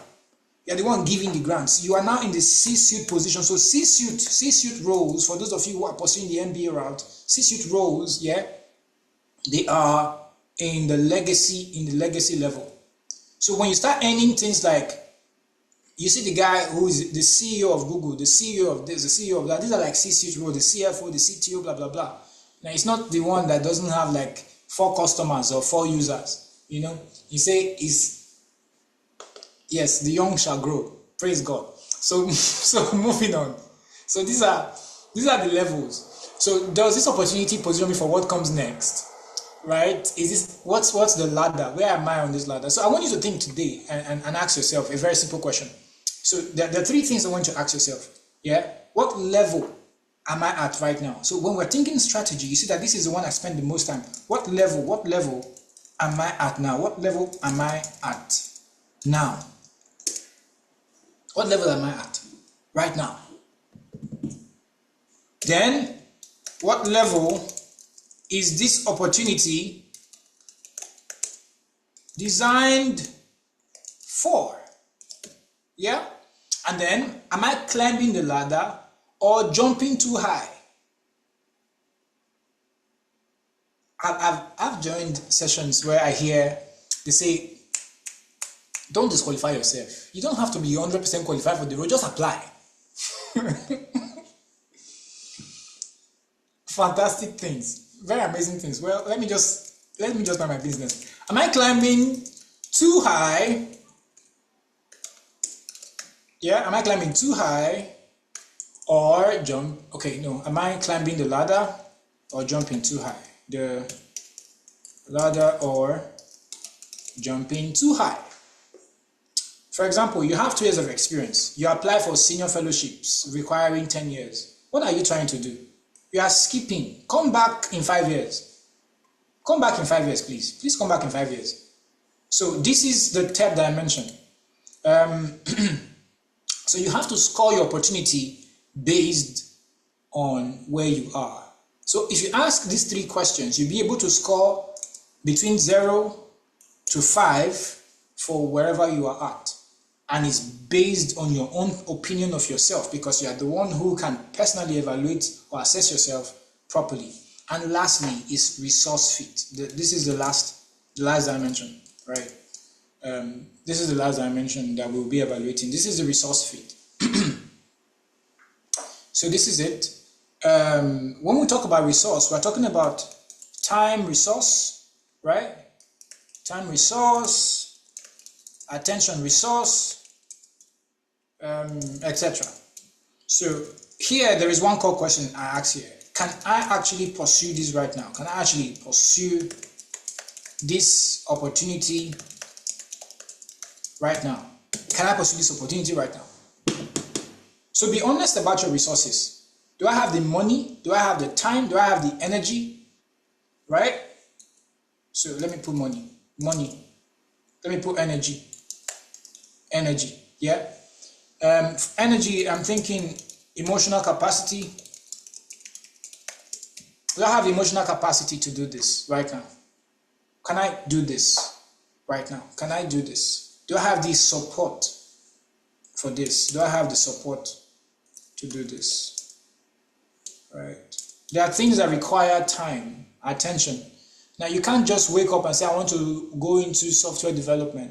You're the one giving the grants. You are now in the C-suite position. So C-suite roles, for those of you who are pursuing the MBA route, C-suite roles, yeah, they are in the legacy level. So when you start earning things like, you see the guy who is the CEO of Google, the CEO of this, the CEO of that, these are like C-suite roles, the CFO, the CTO, blah, blah, blah. Now, it's not the one that doesn't have like 4 customers or 4 users, you know. You say yes, the young shall grow. Praise God. So moving on. So these are the levels. So does this opportunity position me for what comes next? Right? Is this what's the ladder? Where am I on this ladder? So I want you to think today and ask yourself a very simple question. So there are 3 things I want you to ask yourself. Yeah? What level am I at right now? So when we're thinking strategy, you see that this is the one I spend the most time. What level am I at now? What level am I at now? What level am I at right now? Then, what level is this opportunity designed for? Yeah? And then, am I climbing the ladder or jumping too high? I've joined sessions where I hear they say, don't disqualify yourself. You don't have to be 100% qualified for the role, just apply. Fantastic things, very amazing things. Well, let me just mind my business. Am I climbing too high? Yeah, am I climbing too high or jump? Okay, no. Am I climbing the ladder or jumping too high? The ladder or jumping too high? For example, you have 2 years of experience. You apply for senior fellowships requiring 10 years. What are you trying to do? You are skipping. Come back in 5 years. Come back in 5 years, please. Please come back in 5 years. So this is the 3rd dimension. So you have to score your opportunity based on where you are. So if you ask these 3 questions, you'll be able to score between 0 to 5 for wherever you are at. And it's based on your own opinion of yourself because you are the one who can personally evaluate or assess yourself properly. And lastly is resource fit. This is the last dimension, right? This is the last dimension that we'll be evaluating. This is the resource fit. So this is it. When we talk about resource, we're talking about time resource, right? Time resource, attention resource, etc. So here there is one core question I ask here. Can I actually pursue this right now? Can I actually pursue this opportunity right now? Can I pursue this opportunity right now? So be honest about your resources. Do I have the money? Do I have the time? Do I have the energy? Right? So let me put money. Let me put energy. Yeah? Energy, I'm thinking emotional capacity. Do I have emotional capacity to do this right now? Can I do this right now? Can I do this? Do I have the support for this? Do I have the support to do this? Right? There are things that require time, attention. Now, you can't just wake up and say, I want to go into software development.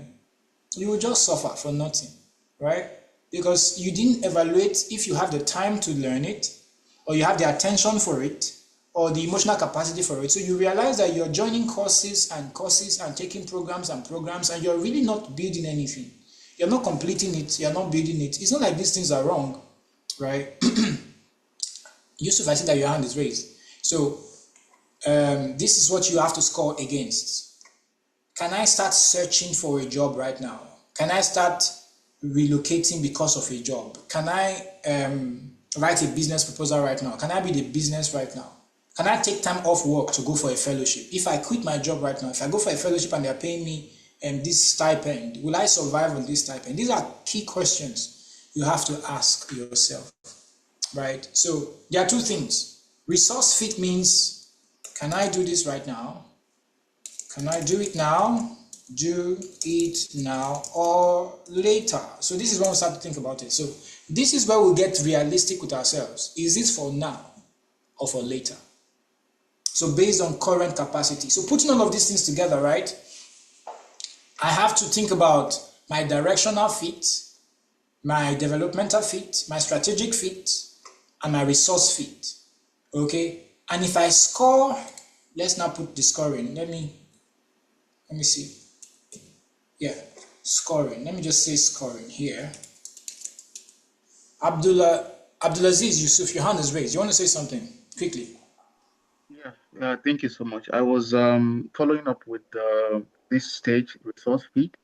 You will just suffer for nothing, right? Because you didn't evaluate if you have the time to learn it, or you have the attention for it, or the emotional capacity for it. So you realize that you're joining courses and taking programs, and you're really not building anything. you're not completing it, you're not building it. It's not like these things are wrong, right? Yusuf, I see that your hand is raised. So this is what you have to score against. Can I start searching for a job right now? Can I start relocating because of a job? Can I write a business proposal right now? Can I build a business right now? Can I take time off work to go for a fellowship? If I quit my job right now, if I go for a fellowship and they're paying me this stipend, will I survive on this stipend? These are key questions you have to ask yourself, right? So there are two things. Resource fit means, can I do this right now? Can I do it now? Do it now or later? So this is when we start to think about it. So this is where we get realistic with ourselves. Is this for now or for later? So based on current capacity. So putting all of these things together, right? I have to think about my directional fit, my developmental fit, my strategic fit, and my resource fit. Okay? And if I score, let's now put the scoring. Let me see. Yeah, scoring. Let me just say scoring here. Abdulaziz Yusuf, your hand is raised. You want to say something quickly? Yeah, thank you so much. I was following up with this stage resource feed,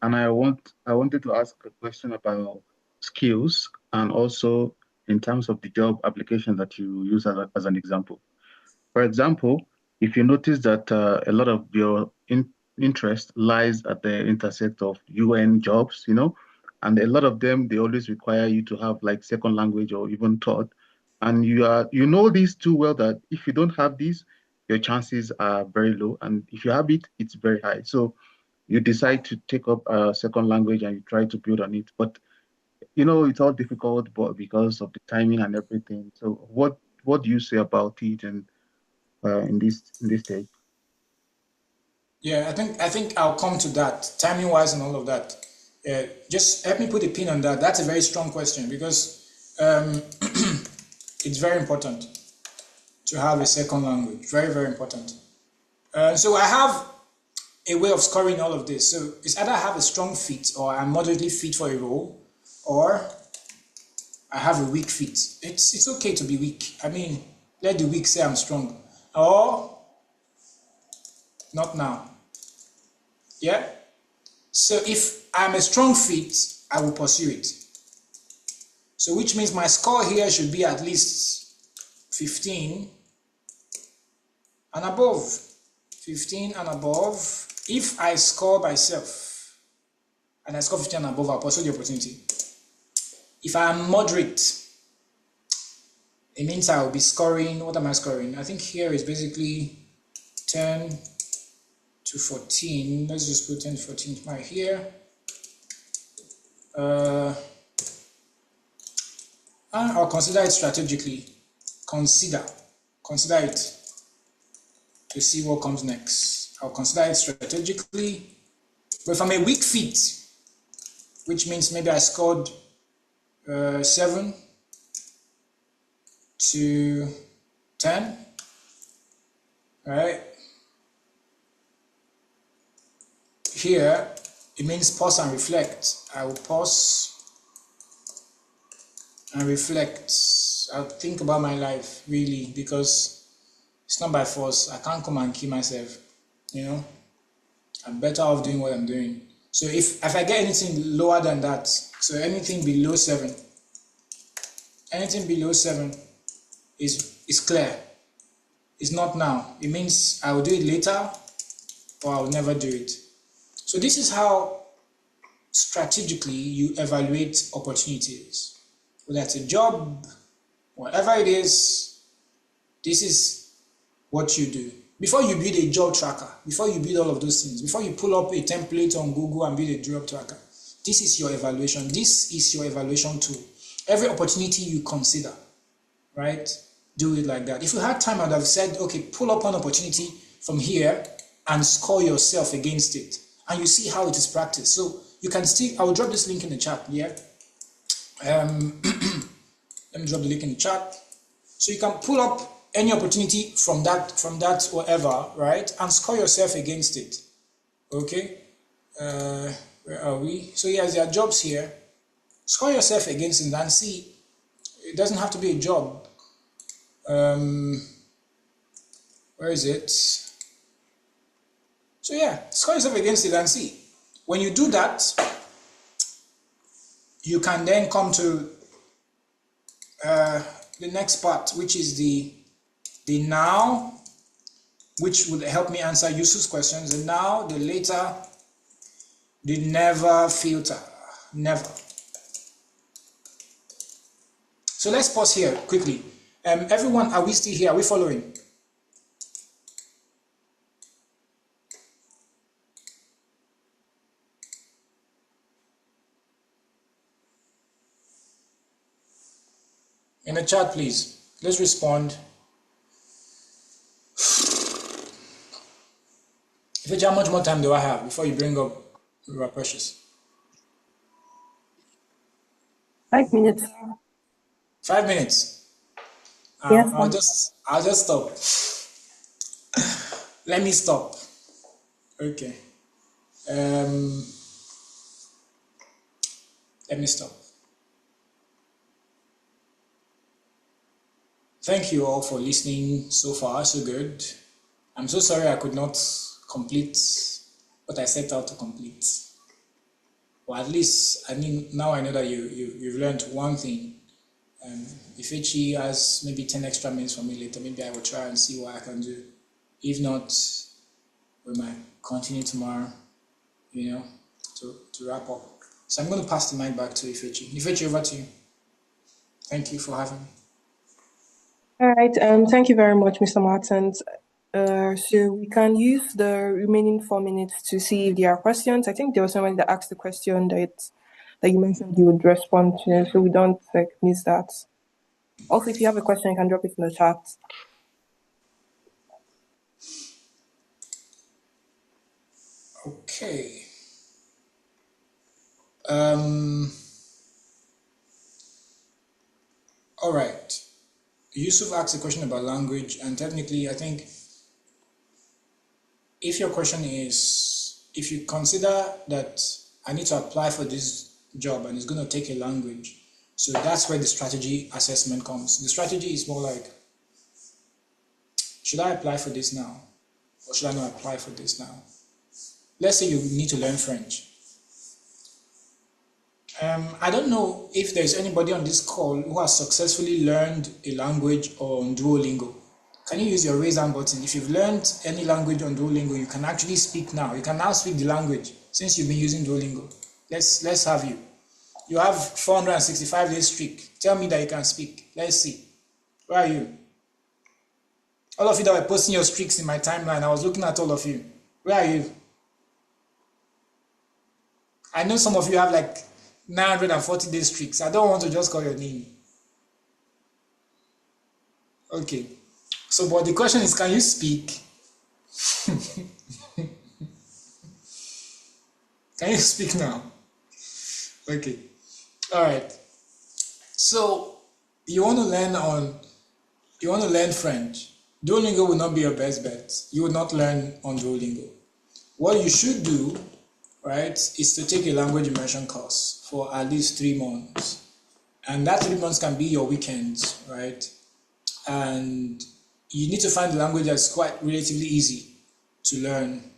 and I wanted to ask a question about skills and also in terms of the job application that you use as an example. For example, if you notice that a lot of your interest lies at the intersect of UN jobs, and a lot of them, they always require you to have like second language or even third. And you know these too well that if you don't have these, your chances are very low. And if you have it, it's very high. So you decide to take up a second language and you try to build on it. But it's all difficult, but because of the timing and everything. So what do you say about it and in this stage? Yeah, I think I'll come to that, timing wise and all of that. Just help me put a pin on that. That's a very strong question because it's very important to have a second language. Very, very important. So I have a way of scoring all of this. So it's either I have a strong fit or I'm moderately fit for a role, or I have a weak fit. It's okay to be weak. I mean, let the weak say I'm strong. Or not now. Yeah? So if I'm a strong fit, I will pursue it. So which means my score here should be at least 15 and above. 15 and above. If I score myself and I score 15 and above, I'll pursue the opportunity. If I am moderate, it means I will be scoring. What am I scoring? I think here is basically 10 to 14. Let's just put 10 to 14 right here. I'll consider it strategically. Consider it to see what comes next. I'll consider it strategically. But if I'm a weak fit, which means maybe I scored 7 to 10, right? Here, it means pause and reflect. I will pause and reflect. I'll think about my life, really, because it's not by force. I can't come and kill myself, I'm better off doing what I'm doing. So if I get anything lower than that, so anything below 7 is clear. It's not now. It means I will do it later or I will never do it. So this is how strategically you evaluate opportunities. Whether it's a job, whatever it is, this is what you do. Before you build a job tracker, before you build all of those things, before you pull up a template on Google and build a job tracker, this is your evaluation. This is your evaluation tool. Every opportunity you consider, right? Do it like that. If you had time, I'd have said, okay, pull up an opportunity from here and score yourself against it. And you see how it is practiced. So you can still, I will drop this link in the chat, yeah? Let me drop the link in the chat. So you can pull up any opportunity from that whatever, right? And score yourself against it, okay? Where are we? So yes, there are jobs here. Score yourself against it and see. It doesn't have to be a job. Where is it? So yeah, score yourself against it and see. When you do that, you can then come to the next part, which is the now, which would help me answer Yusuf's questions. The now, the later, the never filter, never. So let's pause here quickly. Everyone, are we still here? Are we following? In the chat, please. Let's respond. How much more time do I have before you bring up your Precious? 5 minutes. 5 minutes. Yes, I'll just stop. Let me stop. Okay. Let me stop. Thank you all for listening so far, so good. I'm so sorry I could not complete what I set out to complete. Or at least, I mean, now I know that you've learned one thing. If Ichi has maybe 10 extra minutes for me later, maybe I will try and see what I can do. If not, we might continue tomorrow, to wrap up. So I'm going to pass the mic back to Ifechi. Ifechi, over to you. Thank you for having me. All right. Thank you very much, Mr. Martins. So we can use the remaining 4 minutes to see if there are questions. I think there was someone that asked the question that you mentioned you would respond to, so we don't miss that. Also, if you have a question, you can drop it in the chat. Okay. All right. Yusuf asked a question about language, and technically, I think if your question is, if you consider that I need to apply for this job and it's going to take a language, so that's where the strategy assessment comes. The strategy is more like, should I apply for this now? Or should I not apply for this now? Let's say you need to learn French. I don't know if there's anybody on this call who has successfully learned a language on Duolingo. Can you use your raise hand button? If you've learned any language on Duolingo, you can actually speak now. You can now speak the language since you've been using Duolingo. Let's have you. You have 465 days streak. Tell me that you can speak. Let's see. Where are you? All of you that were posting your streaks in my timeline, I was looking at all of you. Where are you? I know some of you have like 940 days streaks. I don't want to just call your name. Okay. So, but the question is, can you speak? Can you speak now? Okay. All right. So, you want to learn French. Duolingo will not be your best bet. You will not learn on Duolingo. What you should do, right, is to take a language immersion course for at least 3 months. And that 3 months can be your weekends, right? And you need to find a language that's quite relatively easy to learn,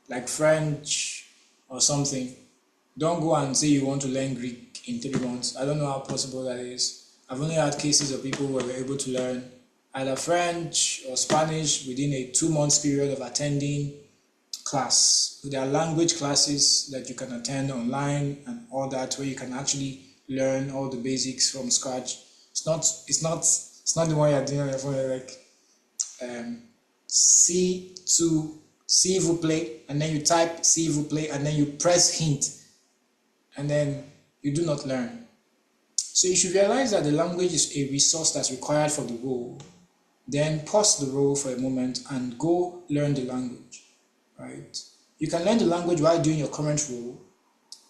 like French or something. Don't go and say you want to learn Greek in 3 months. I don't know how possible that is. I've only had cases of people who were able to learn either French or Spanish within a 2 months period of attending class. There are language classes that you can attend online and all that, where you can actually learn all the basics from scratch. It's not the one you're doing on your phone, like s'il vous plaît, and then you type s'il vous plaît, and then you press hint, and then you do not learn. So you should realize that the language is a resource that's required for the role. Then pause the role for a moment and go learn the language, right? You can learn the language while doing your current role,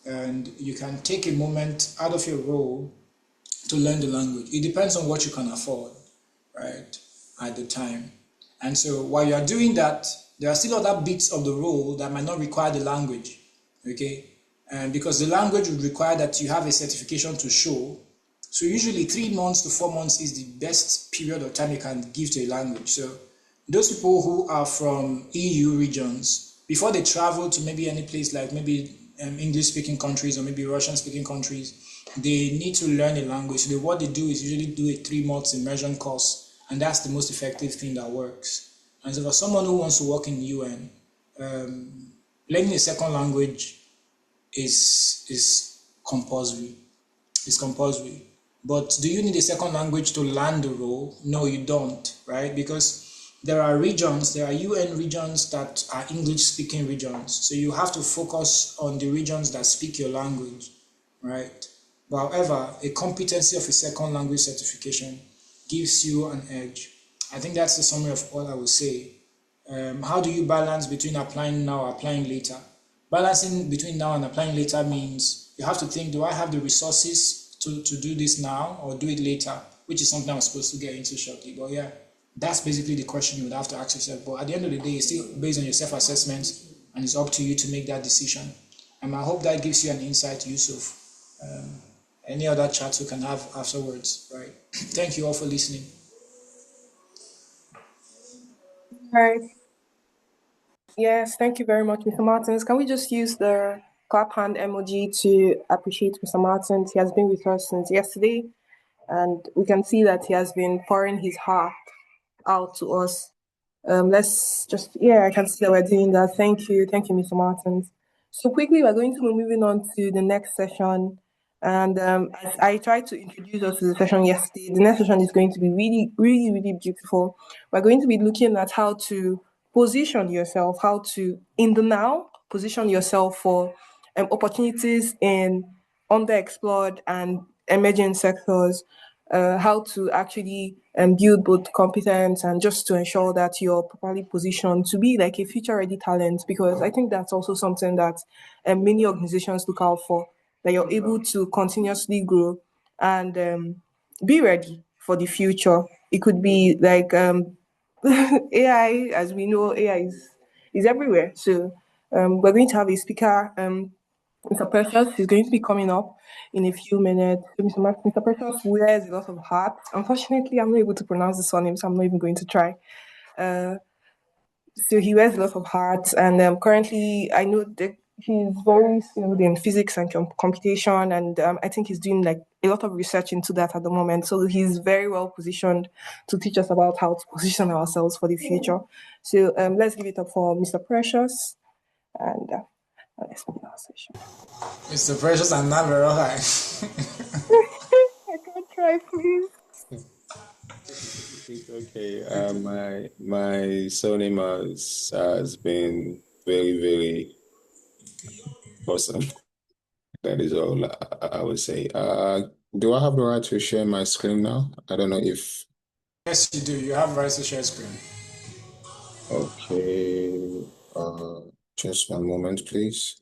and you can take a moment out of your role to learn the language. It depends on what you can afford, right, at the time. And so while you are doing that, there are still other bits of the role that might not require the language, okay? And because the language would require that you have a certification to show. So usually 3 months to 4 months is the best period of time you can give to a language. So those people who are from EU regions, before they travel to maybe any place like maybe English speaking countries or maybe Russian speaking countries, they need to learn a language. So what they do is usually do a 3 months immersion course, and that's the most effective thing that works. And so for someone who wants to work in the UN, learning a second language is compulsory. It's compulsory. But do you need a second language to land the role? No, you don't, right? Because there are regions, there are UN regions that are English-speaking regions. So you have to focus on the regions that speak your language, right? But however, a competency of a second language certification gives you an edge. I think that's the summary of all I would say. How do you balance between applying now or applying later? Balancing between now and applying later means you have to think, do I have the resources to do this now or do it later? Which is something I'm supposed to get into shortly. But yeah, that's basically the question you would have to ask yourself. But at the end of the day, it's still based on your self-assessment and it's up to you to make that decision. And I hope that gives you an insight, Yusuf. Any other chats we can have afterwards, right? Thank you all for listening. All right. Yes, thank you very much, Mr. Martins. Can we just use the clap hand emoji to appreciate Mr. Martins? He has been with us since yesterday, and we can see that he has been pouring his heart out to us. Let's just, I can see that we're doing that. Thank you, Mr. Martins. So quickly, we're going to be moving on to the next session. And as I tried to introduce us to the session yesterday, the next session is going to be really, really, really beautiful. We're going to be looking at how to position yourself, how to, in the now, position yourself for opportunities in underexplored and emerging sectors, how to actually build both competence and just to ensure that you're properly positioned to be like a future ready talent, because I think that's also something that many organizations look out for, that you're able to continuously grow and be ready for the future. It could be like AI, as we know, AI is everywhere. So we're going to have a speaker, Mr. Precious is going to be coming up in a few minutes. So Mr. Precious wears a lot of hats. Unfortunately, I'm not able to pronounce the surname, so I'm not even going to try. So he wears a lot of hats, and currently, I know that he's very skilled in physics and computation, and I think he's doing like a lot of research into that at the moment. So he's very well positioned to teach us about how to position ourselves for the future. So let's give it up for Mr. Precious, and let's begin our session. Mr. Precious and Naverohai. I can't try, please. Okay. My surname has been very awesome. That is all I would say. Do I have the right to share my screen now? I don't know if. Yes, you do. You have right to share screen. Okay. Just one moment, please.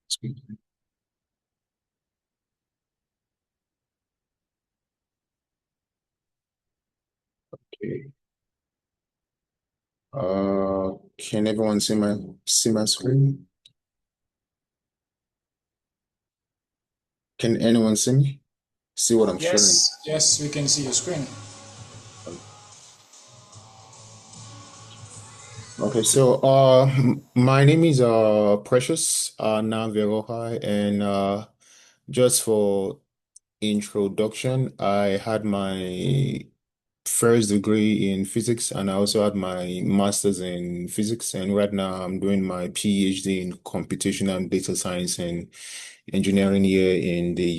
Excuse me. Okay. Can everyone see my screen? Can anyone see me? See what I'm sharing? Yes, we can see your screen. Okay, so my name is Precious Naverohai, and just for introduction, I had my first degree in physics, and I also had my master's in physics, and right now I'm doing my PhD in computational and data science and engineering here in the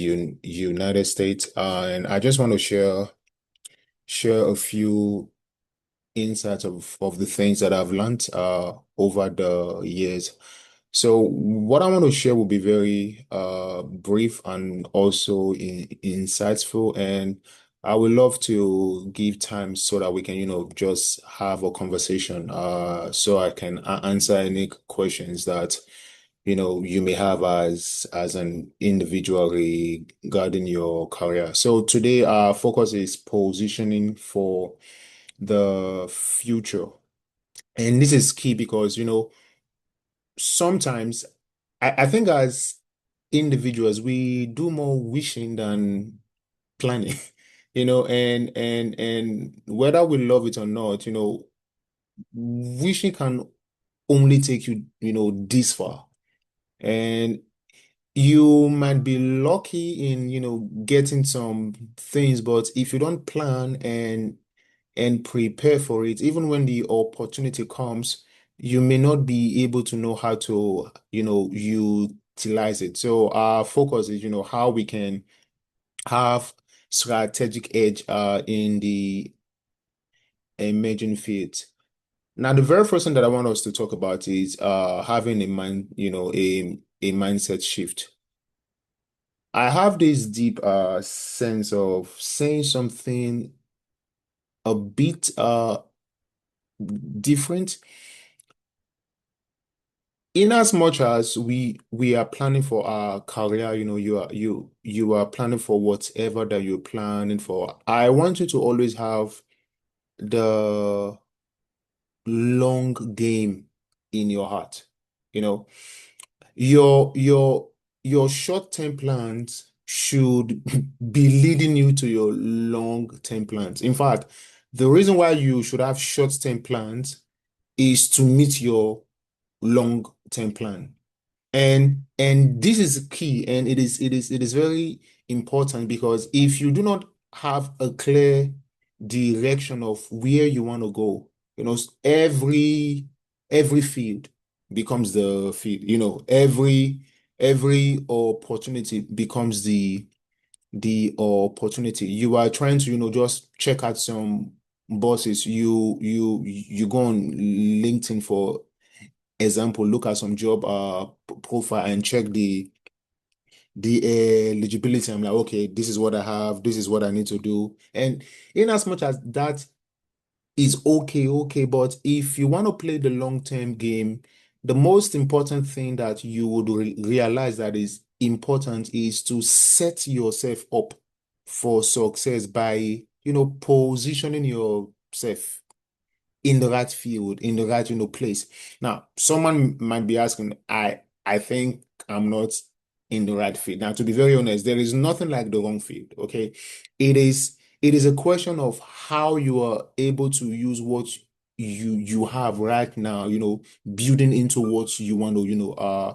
United States. And I just want to share a few insights of the things that I've learned over the years. So what I want to share will be very brief and also insightful, and I would love to give time so that we can, just have a conversation so I can answer any questions that you may have as an individual regarding your career. So today our focus is positioning for the future. And this is key because, sometimes I think as individuals, we do more wishing than planning, and whether we love it or not, wishing can only take you, this far. And you might be lucky in, getting some things, but if you don't plan and prepare for it, even when the opportunity comes, you may not be able to know how to, utilize it. So our focus is, how we can have strategic edge in the emerging fields. Now, the very first thing that I want us to talk about is having a a mindset shift. I have this deep sense of saying something a bit different, in as much as we are planning for our career. You are planning for whatever that you're planning for. I want you to always have the long game in your heart. You know, your short-term plans should be leading you to your long-term plans. In fact, the reason why you should have short-term plans is to meet your long-term plan. And this is key, and it is very important, because if you do not have a clear direction of where you want to go, every field becomes the field. Every opportunity becomes the opportunity. You are trying to, just check out some bosses. You go on LinkedIn, for example, look at some job profile and check the eligibility. I'm like, okay, this is what I have, this is what I need to do. And in as much as that is okay, but if you want to play the long-term game, the most important thing that you would realize that is important is to set yourself up for success by, positioning yourself in the right field, in the right, place. Now, someone might be asking, I think I'm not in the right field. Now, to be very honest, there is nothing like the wrong field, okay? It is a question of how you are able to use what you have right now, building into what you want to,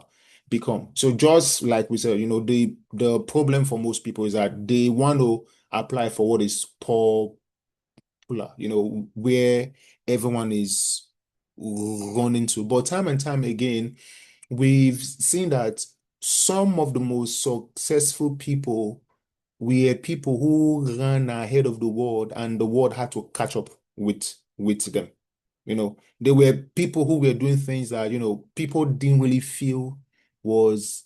become. So just like we said, the problem for most people is that they want to apply for what is popular, where everyone is running to. But time and time again, we've seen that some of the most successful people were people who ran ahead of the world, and the world had to catch up with them. They were people who were doing things that, people didn't really feel was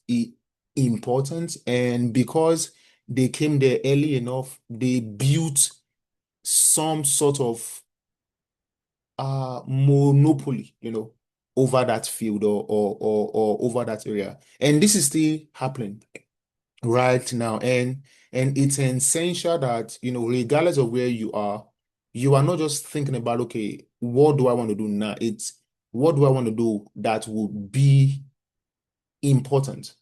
important. And because they came there early enough, they built some sort of monopoly, over that field, or over that area. And this is still happening right now. And it's essential that, regardless of where you are not just thinking about, okay, what do I want to do now? It's what do I want to do that would be important,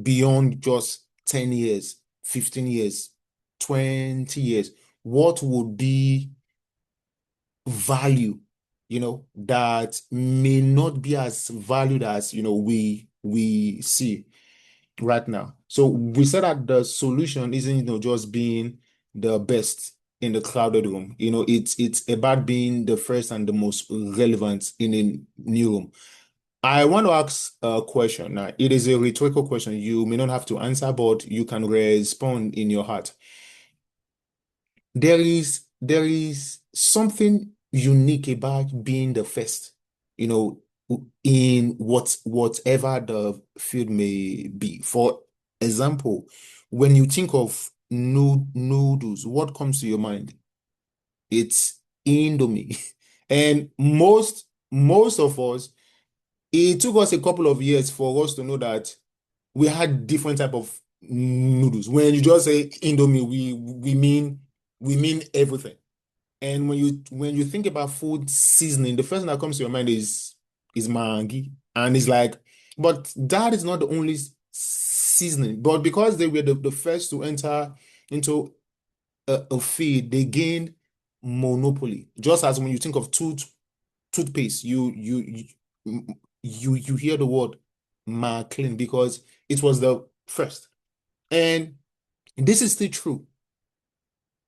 beyond just 10 years, 15 years, 20 years. What would be value, that may not be as valued as, we see right now. So we said that the solution isn't, just being the best in the crowded room. It's about being the first and the most relevant in a new room. I want to ask a question. Now, it is a rhetorical question. You may not have to answer, but you can respond in your heart. There is something unique about being the first, in whatever the field may be. For example, when you think of noodles, what comes to your mind? It's Indomie. And most of us, it took us a couple of years for us to know that we had different type of noodles. When you just say Indomie, we mean everything. And when you think about food seasoning, the first thing that comes to your mind is Maggi. And it's like, but that is not the only seasoning. But because they were the first to enter into a field, they gained monopoly. Just as when you think of toothpaste, you hear the word Maclean because it was the first. And this is still true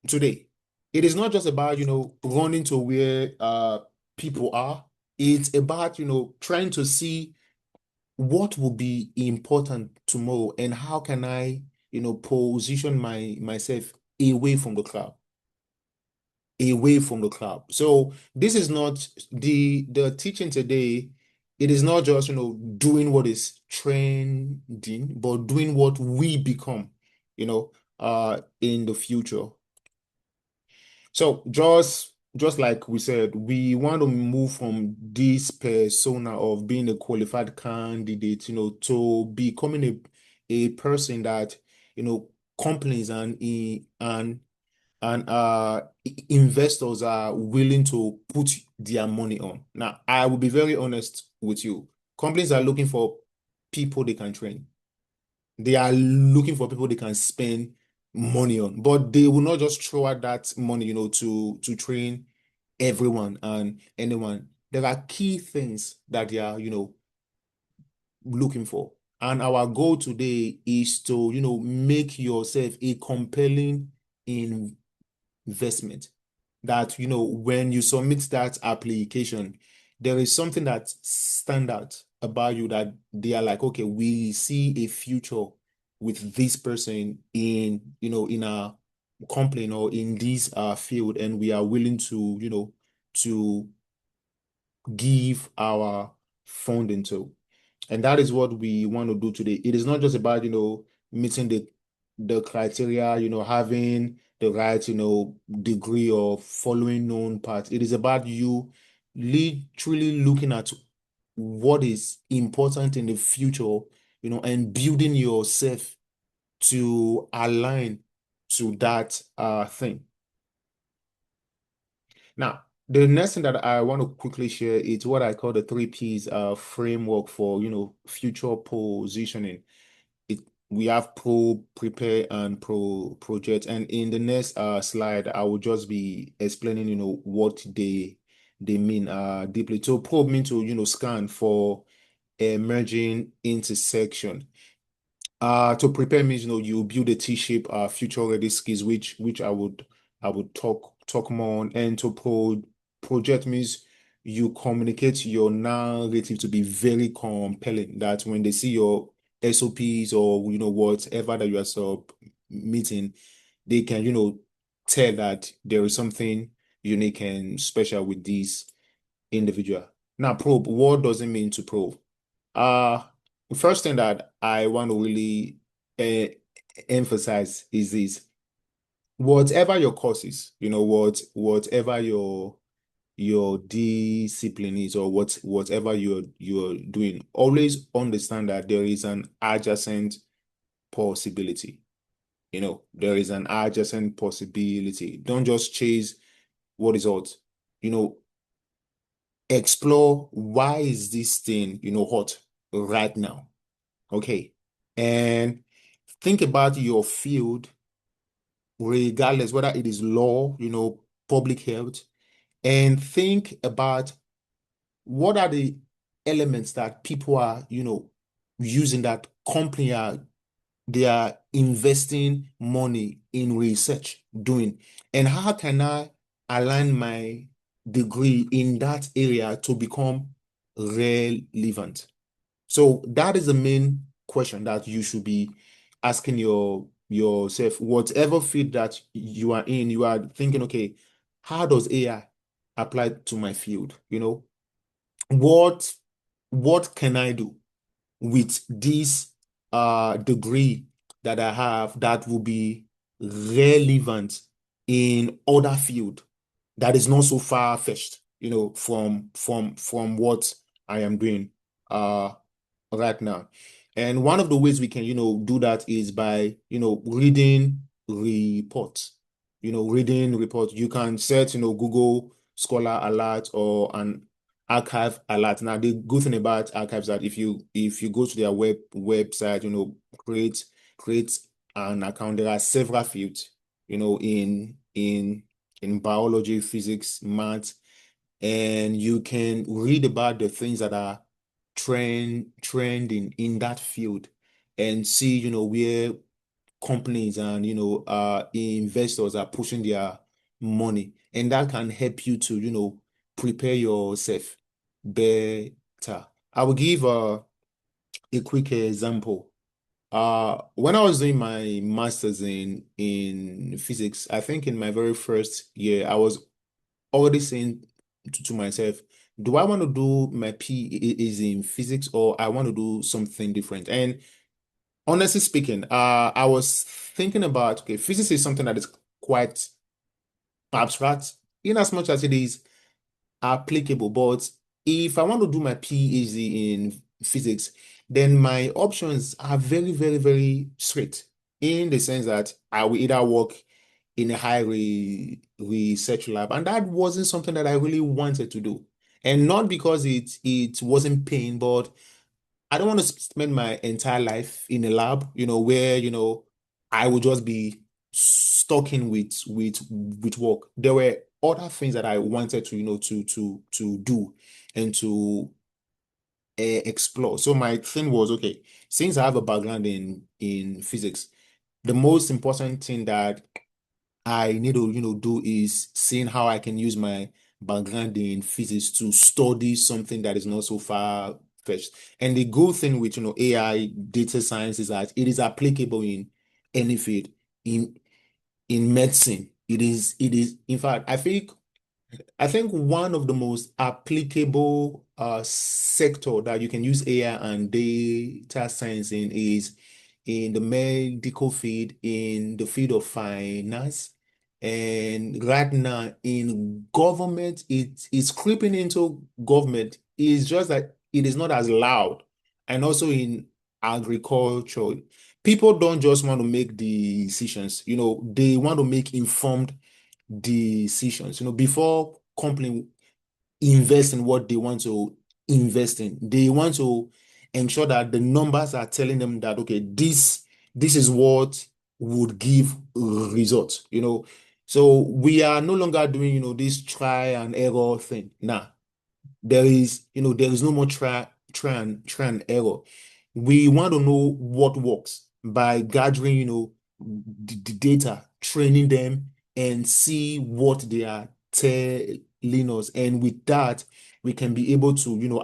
today. It is not just about, running to where people are. It's about, trying to see what will be important tomorrow and how can I, position myself away from the crowd. Away from the crowd. So this is not the teaching today. It is not just, doing what is trending, but doing what we become, in the future. So just like we said, we want to move from this persona of being a qualified candidate, to becoming a person that, companies and investors are willing to put their money on. Now, I will be very honest with you. Companies are looking for people they can train. They are looking for people they can spend money on, but they will not just throw out that money, to train everyone and anyone. There are key things that they are, looking for. And our goal today is to, make yourself a compelling investment. That, when you submit that application, there is something that stand out about you that they are like, okay, we see a future with this person in, in our company or in this field, and we are willing to, to give our funding to. And that is what we want to do today. It is not just about, meeting the criteria, having the right, degree of following known paths. It is about you literally looking at what is important in the future, and building yourself to align to that thing. Now, the next thing that I want to quickly share is what I call the 3Ps framework for, future positioning. We have prepare, and project. And in the next slide, I will just be explaining, what they mean deeply. So probe means to, scan for emerging intersection. To prepare means, you build a T-shape future ready skills, which I would talk more on. And to project means you communicate your narrative to be very compelling, that when they see your SOPs or whatever that you are submitting, they can tell that there is something unique and special with this individual. Now, probe, what does it mean to probe? First thing that I want to really emphasize is this: whatever your course is, whatever your discipline is, or whatever you're doing, always understand that there is an adjacent possibility. There is an adjacent possibility. Don't just chase what is hot. Explore why is this thing, hot right now. Okay. And think about your field, regardless whether it is law, public health, and think about what are the elements that people are, using, that company they are investing money in research doing, and how can I align my degree in that area to become relevant? So that is the main question that you should be asking yourself. Whatever field that you are in, you are thinking, okay, how does AI apply to my field? What can I do with this degree that I have that will be relevant in other field that is not so far-fetched, from what I am doing right now. And one of the ways we can, do that is by, reading reports. reading report, you can set, Google Scholar Alert or an archive alert. Now, the good thing about archives that if you go to their website, create an account, there are several fields, in biology, physics, math, and you can read about the things that are trending in that field and see, where companies and investors are pushing their money, and that can help you to prepare yourself better. I will give a quick example. When I was doing my master's in physics, I think in my very first year, I was already saying to myself, do I want to do my PhD in physics or I want to do something different? And honestly speaking, I was thinking about, okay, physics is something that is quite abstract in as much as it is applicable. But if I want to do my PhD in physics, then my options are very, very, very straight in the sense that I will either work in a high research lab, and that wasn't something that I really wanted to do. And not because it wasn't paying, but I don't want to spend my entire life in a lab, where, I would just be stuck in with work. There were other things that I wanted to, to do and to explore. So my thing was, okay, since I have a background in physics, the most important thing that I need to, do is seeing how I can use my background in physics to study something that is not so far-fetched. And the good thing with, AI, data science, is that it is applicable in any field. In medicine, it is, in fact, I think one of the most applicable sector that you can use AI and data science in is in the medical field, in the field of finance, and right now in government, it's creeping into government. It's just that it is not as loud. And also in agriculture, people don't just want to make decisions, they want to make informed decisions. Before company invest in what they want to invest in, they want to ensure that the numbers are telling them that, okay, this is what would give results. So we are no longer doing, this try and error thing. Now, there is no more try and error. We want to know what works by gathering, the data, training them, and see what they are telling us. And with that, we can be able to,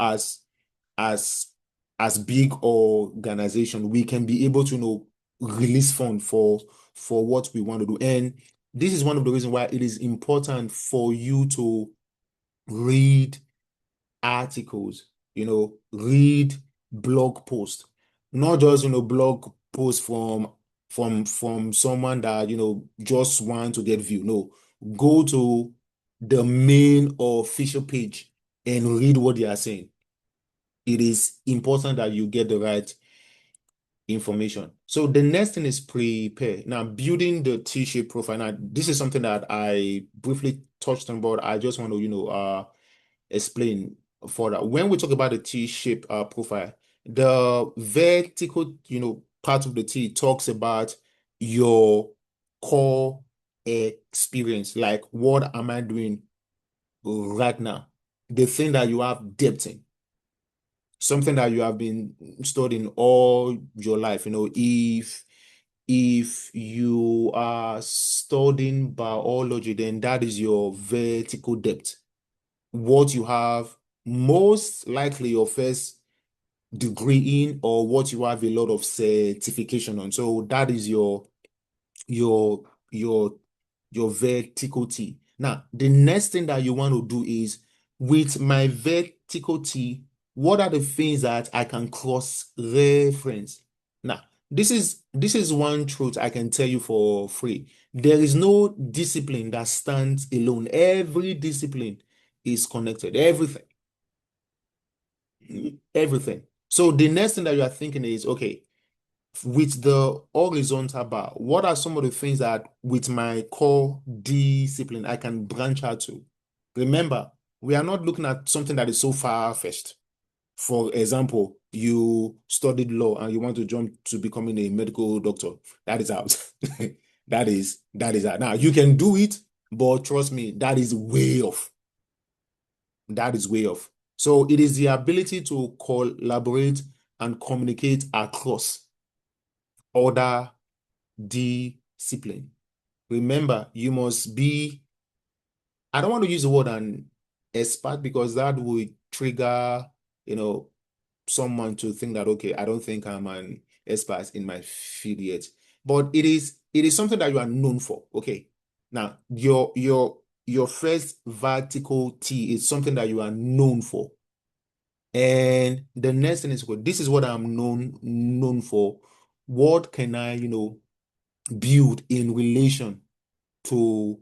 as big organization, we can be able to, release fund for what we want to do. And this is one of the reasons why it is important for you to read articles, read blog posts, not just, blog posts from someone that, just want to get view. No, go to the main official page and read what they are saying. It is important that you get the right information. So the next thing is prepare. Now, building the T-shaped profile. Now, this is something that I briefly touched on, but I just want to, explain further. When we talk about the T-shaped profile, the vertical, part of the T talks about your core experience. Like, what am I doing right now? The thing that you have depth in, something that you have been studying all your life. If you are studying biology, then that is your vertical depth. What you have most likely your first degree in, or what you have a lot of certification on. So that is your vertical T. Now, the next thing that you want to do is, with my vertical T, what are the things that I can cross-reference? Now, this is one truth I can tell you for free. There is no discipline that stands alone. Every discipline is connected. Everything. So the next thing that you are thinking is, okay, with the horizontal bar, what are some of the things that with my core discipline I can branch out to? Remember, we are not looking at something that is so far-fetched. For example, you studied law and you want to jump to becoming a medical doctor. That is out. That is out. Now, you can do it, but trust me, that is way off. That is way off. So it is the ability to collaborate and communicate across other discipline. Remember, you must be, I don't want to use the word an expert because that would trigger, someone to think that, okay, I don't think I'm an expert in my field yet. But it is something that you are known for. Okay. Now, your first vertical T is something that you are known for. And the next thing is, this is what I'm known for. What can I, build in relation to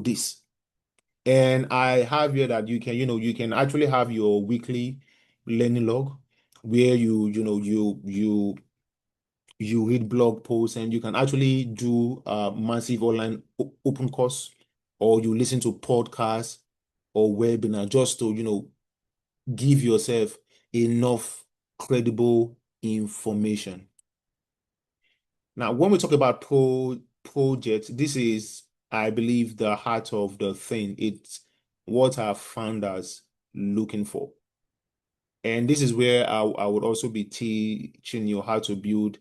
this? And I have here that you can actually have your weekly learning log where you read blog posts and you can actually do a massive online open course, or you listen to podcasts or webinar just to give yourself enough credible information. Now, when we talk about projects, this is, I believe, the heart of the thing. It's what our founders looking for. And this is where I would also be teaching you how to build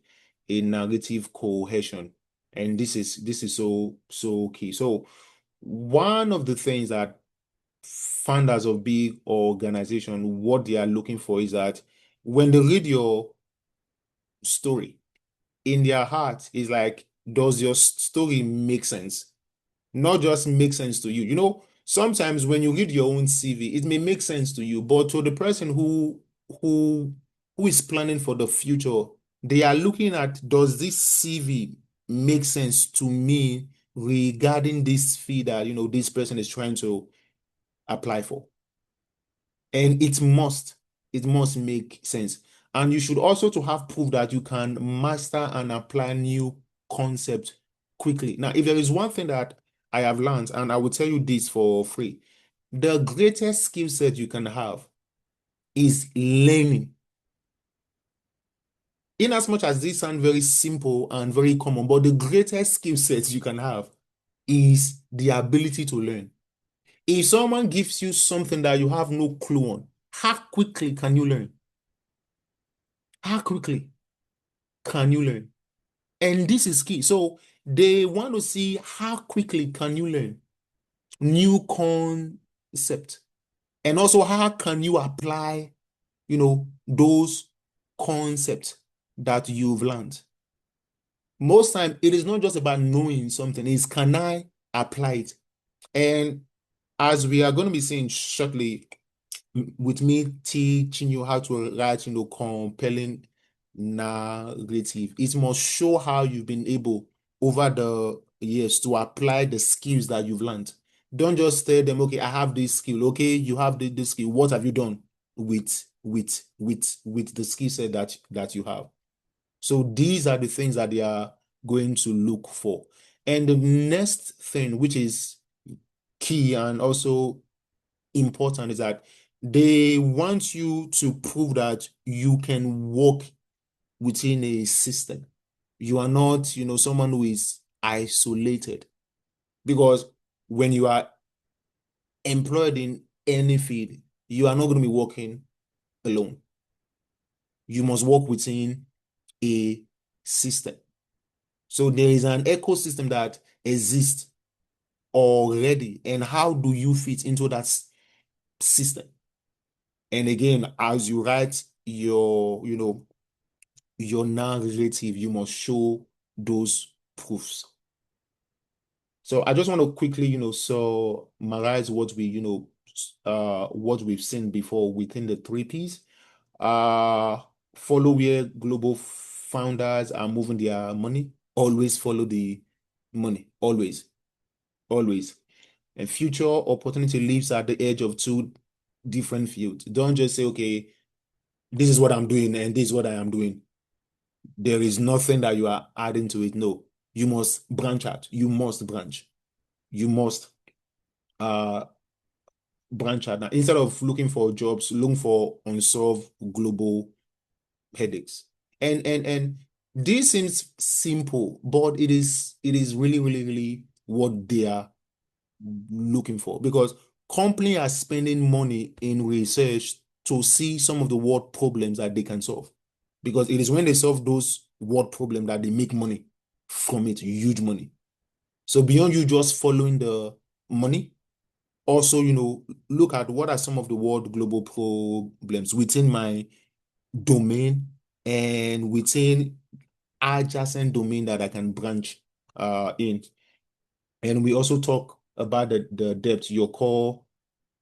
a narrative cohesion. And this is so key. So one of the things that founders of big organization, what they are looking for is that when they read your story, in their heart is like, does your story make sense? Not just make sense to you. Sometimes when you read your own CV, it may make sense to you, but to the person who is planning for the future, they are looking at, does this CV make sense to me regarding this fee that this person is trying to apply for? And it must make sense. And you should also to have proof that you can master and apply new concepts quickly. Now, if there is one thing that I have learned, and I will tell you this for free, the greatest skill set you can have is learning. In as much as this sounds very simple and very common, but the greatest skill set you can have is the ability to learn. If someone gives you something that you have no clue on, how quickly can you learn? How quickly can you learn? And this is key. So they want to see how quickly can you learn new concept, and also how can you apply, those concepts that you've learned. Most time, it is not just about knowing something, it's can I apply it? And as we are going to be seeing shortly, with me teaching you how to write, compelling narrative, it must show how you've been able over the years to apply the skills that you've learned. Don't just tell them, okay, I have this skill. Okay, you have this skill. What have you done with the skill set that you have? So these are the things that they are going to look for. And the next thing, which is key and also important, is that they want you to prove that you can work within a system. You are not, someone who is isolated. Because when you are employed in any field, you are not going to be working alone. You must work within a system. So there is an ecosystem that exists already. And how do you fit into that system? And again, as you write your narrative, you must show those proofs. So I just want to quickly, summarize what what we've seen before within the 3 Ps. Follow where global founders are moving their money. Always follow the money. Always. And future opportunity lives at the edge of 2 different fields. Don't just say, okay, this is what I'm doing and this is what I am doing. There is nothing that you are adding to it. No, you must branch out. You must branch. You must branch out. Now, instead of looking for jobs, look for unsolved global headaches. And this seems simple, but it is really, really, really what they are looking for, because companies are spending money in research to see some of the world problems that they can solve, because it is when they solve those world problems that they make money from it, huge money. So beyond you just following the money, also, look at what are some of the world global problems within my domain and within adjacent domain that I can branch in. And we also talk about the depth, your core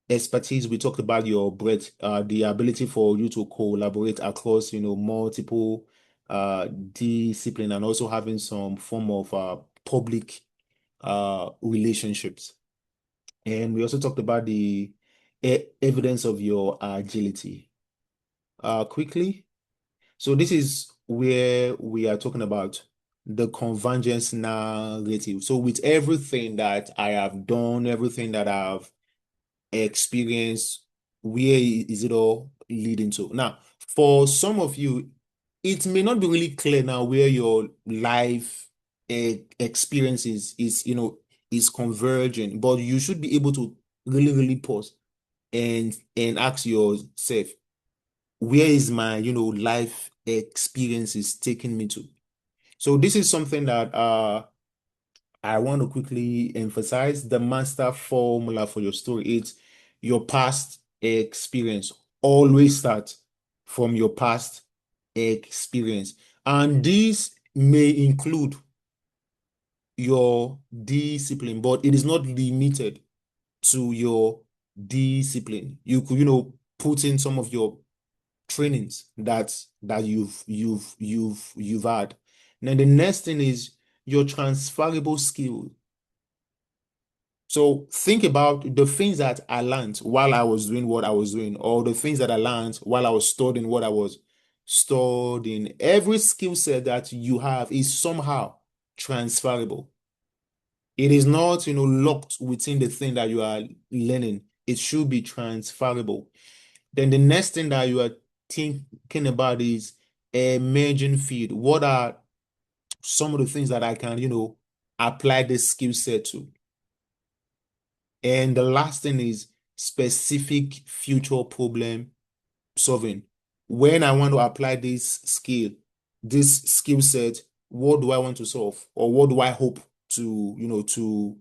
expertise. We talked about your breadth, the ability for you to collaborate across, multiple discipline, and also having some form of public relationships. And we also talked about the evidence of your agility. Quickly, so this is where we are talking about the convergence narrative. So with everything that I have done, everything that I've experienced, where is it all leading to? Now, for some of you, it may not be really clear now where your life experience is converging, but you should be able to really, really pause and ask yourself, where is my, life experiences taking me to? So this is something that I want to quickly emphasize. The master formula for your story, it's your past experience. Always start from your past experience. And this may include your discipline, but it is not limited to your discipline. You could, put in some of your trainings that you've had. Now the next thing is your transferable skill. So think about the things that I learned while I was doing what I was doing, or the things that I learned while I was studying what I was studying. Every skill set that you have is somehow transferable. It is not, locked within the thing that you are learning. It should be transferable. Then the next thing that you are thinking about is emerging field. What are some of the things that I can, apply this skill set to? And the last thing is specific future problem solving. When I want to apply this skill set, what do I want to solve? Or what do I hope to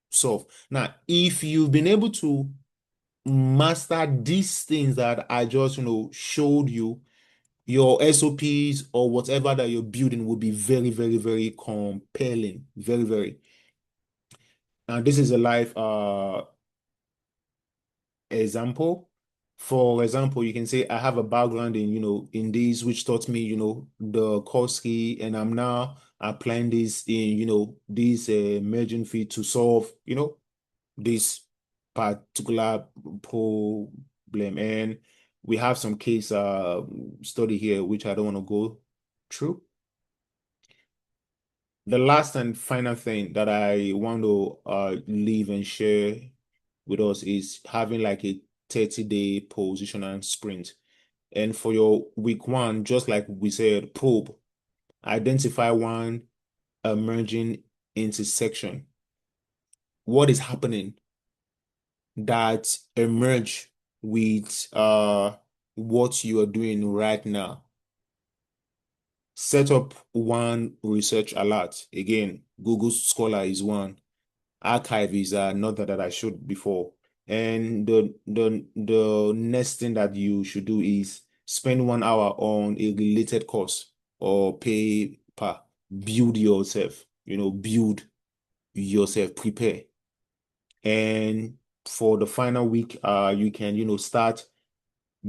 solve? Now, if you've been able to master these things that I just, showed you, your SOPs or whatever that you're building will be very, very, very compelling. Very, very. Now, this is a live example. For example, you can say I have a background in, in this, which taught me, the course key, and I'm now applying this in, this emerging field to solve, this particular problem. And we have some case study here, which I don't want to go through. The last and final thing that I want to leave and share with us is having like a 30-day position and sprint. And for your week one, just like we said, probe, identify one emerging intersection. What is happening that emerge with what you are doing right now? Set up one research alert. Again, Google Scholar is one. Archive is another that I showed before. And the next thing that you should do is spend 1 hour on a related course or paper. Build yourself, prepare. And for the final week, you can, start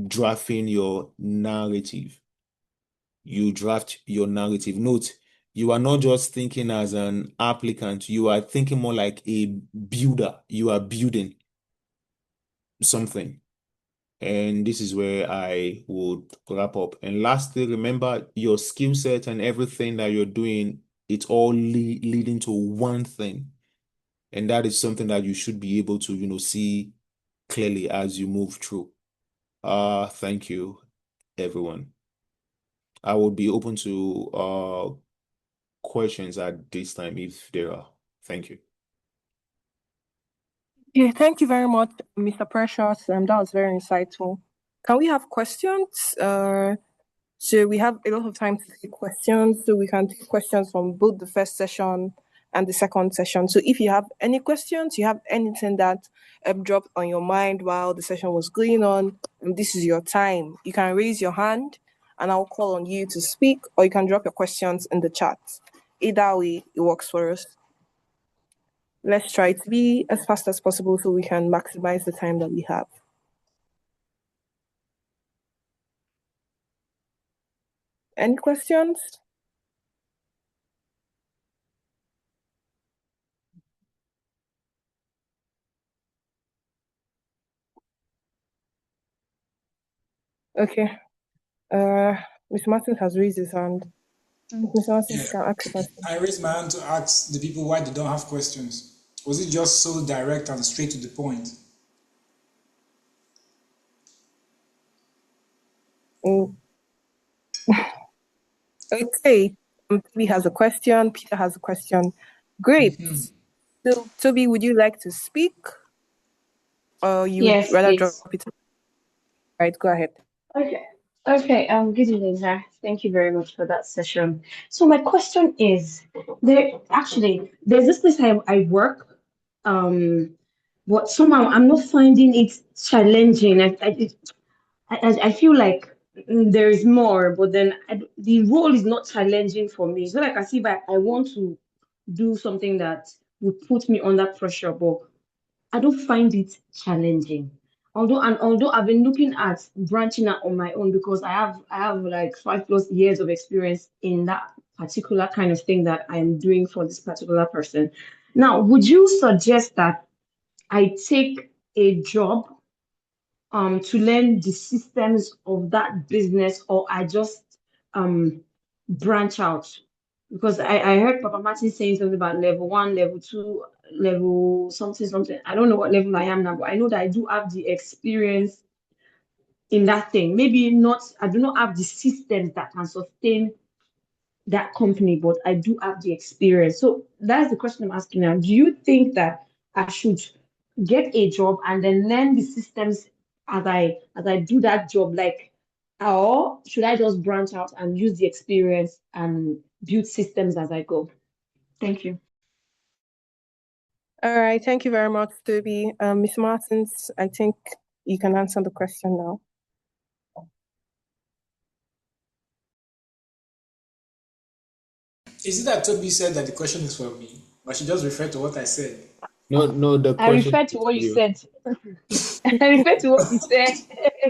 drafting your narrative. You draft your narrative. Note, you are not just thinking as an applicant, you are thinking more like a builder. You are building something. And this is where I would wrap up. And lastly, remember your skill set and everything that you're doing, it's all leading to one thing. And that is something that you should be able to, see clearly as you move through. Thank you, everyone. I would be open to questions at this time if there are. Thank you. Yeah, thank you very much, Mr. Precious. That was very insightful. Can we have questions? So we have a lot of time to take questions. So we can take questions from both the first session and the second session. So if you have any questions, you have anything that dropped on your mind while the session was going on, this is your time. You can raise your hand and I'll call on you to speak, or you can drop your questions in the chat. Either way, it works for us. Let's try to be as fast as possible so we can maximize the time that we have. Any questions? Okay. Mr. Martin has raised his hand. Mr. Martin, you can ask the question. I raised my hand to ask the people why they don't have questions. Was it just so direct and straight to the point? Okay. Toby has a question. Peter has a question. Great. So, Toby, would you like to speak? Or you would rather drop it? Right, go ahead. Okay. Good evening, sir. Thank you very much for that session. So my question is, there's this place I work, but somehow I'm not finding it challenging. I feel like there is more, but then the role is not challenging for me. It's not like as if I want to do something that would put me under pressure, but I don't find it challenging. Although I've been looking at branching out on my own because I have like 5+ years of experience in that particular kind of thing that I'm doing for this particular person. Now, would you suggest that I take a job to learn the systems of that business, or I just branch out? Because I heard Papa Martin saying something about level 1, level 2, level something. I don't know what level I am now, but I know that I do have the experience in that thing. Maybe not, I do not have the systems that can sustain that company, but I do have the experience. So that's the question I'm asking now. Do you think that I should get a job and then learn the systems as I do that job, or should I just branch out and use the experience and build systems as I go? Thank you. All right, thank you very much, Toby. Ms. Martins, I think you can answer the question now. Is it that Toby said that the question is for me, but she just referred to what I said? No, the I question refer to what you said. I refer to what you said,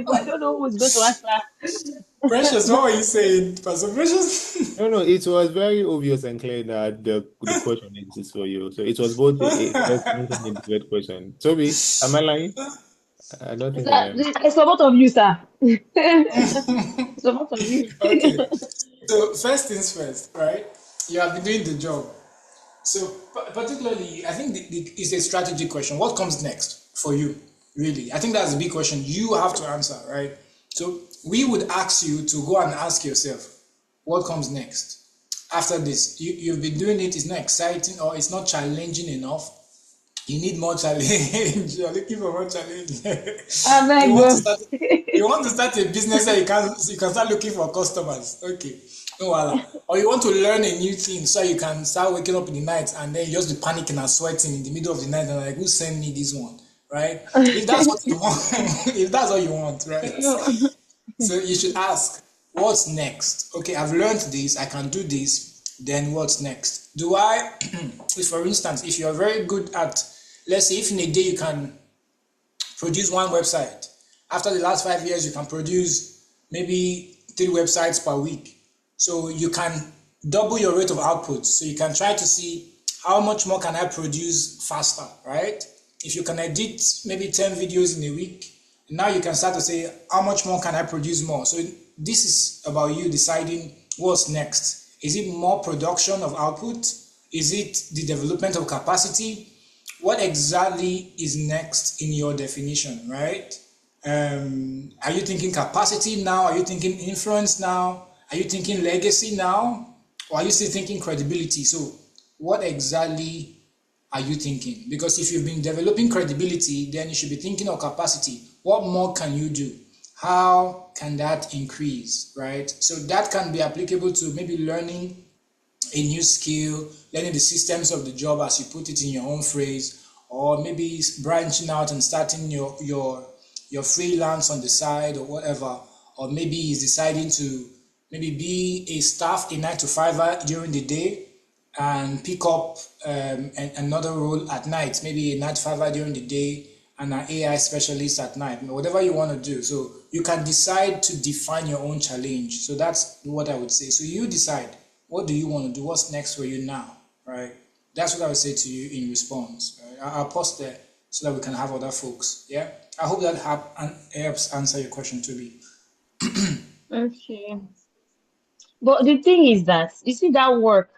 but I don't know who's going to answer. Precious, what were you saying, Pastor Precious? No, it was very obvious and clear that the question is for you. So it was both a question and a third question. Toby, am I lying? I don't think I am. It's for both of you, sir. It's for both of you. Okay. So first things first, right? You have been doing the job. So particularly, I think it's a strategic question. What comes next for you, really? I think that's a big question you have to answer, right? So we would ask you to go and ask yourself, what comes next? After this, you've been doing it, it's not exciting or it's not challenging enough. You need more challenge. You're looking for more challenge. You want to start a business that you can start looking for customers. Okay. No, or you want to learn a new thing so you can start waking up in the night and then you just be panicking and sweating in the middle of the night and like, who sent me this one, right? If that's what you want, if that's what you want, right? So you should ask, what's next? Okay, I've learned this, I can do this, then what's next? If for instance, if you're very good at, let's say if in a day you can produce one website, after the last 5 years you can produce maybe 3 websites per week. So you can double your rate of output. So you can try to see how much more can I produce faster, right? If you can edit maybe 10 videos in a week Now you can start to say, how much more can I produce more? So this is about you deciding what's next. Is it more production of output? Is it the development of capacity? What exactly is next in your definition, right? Are you thinking capacity now? Are you thinking influence now? Are you thinking legacy now? Or are you still thinking credibility? So what exactly are you thinking? Because if you've been developing credibility, then you should be thinking of capacity. What more can you do? How can that increase, right? So that can be applicable to maybe learning a new skill, learning the systems of the job as you put it in your own phrase, or maybe branching out and starting your freelance on the side or whatever, or maybe he's deciding to maybe be a staff, a 9 to 5 during the day and pick up another role at night, maybe a 9 to 5 during the day and an AI specialist at night, whatever you want to do. So you can decide to define your own challenge. So that's what I would say. So you decide, what do you want to do? What's next for you now, right? That's what I would say to you in response. Right? I'll pause there so that we can have other folks. Yeah. I hope that helps answer your question, Toby. Okay. But the thing is that you see that work,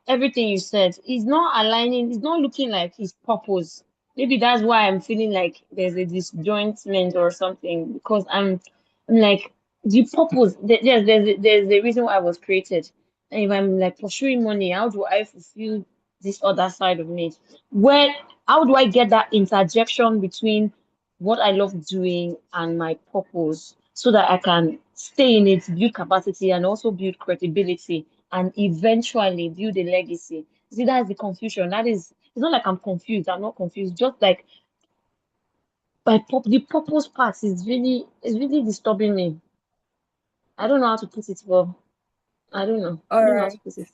everything you said is not aligning, it's not looking like his purpose. Maybe that's why I'm feeling like there's a disjointment or something because I'm like the purpose. Yes, there's a reason why I was created. And if I'm like pursuing money, how do I fulfill this other side of me? Where how do I get that interjection between what I love doing and my purpose so that I can stay in it, build capacity, and also build credibility and eventually build a legacy. See, that's the confusion. It's not like I'm confused. I'm not confused. Just like the purpose part is really disturbing me. I don't know how to put it, but I don't know. I All don't know how to right. put it.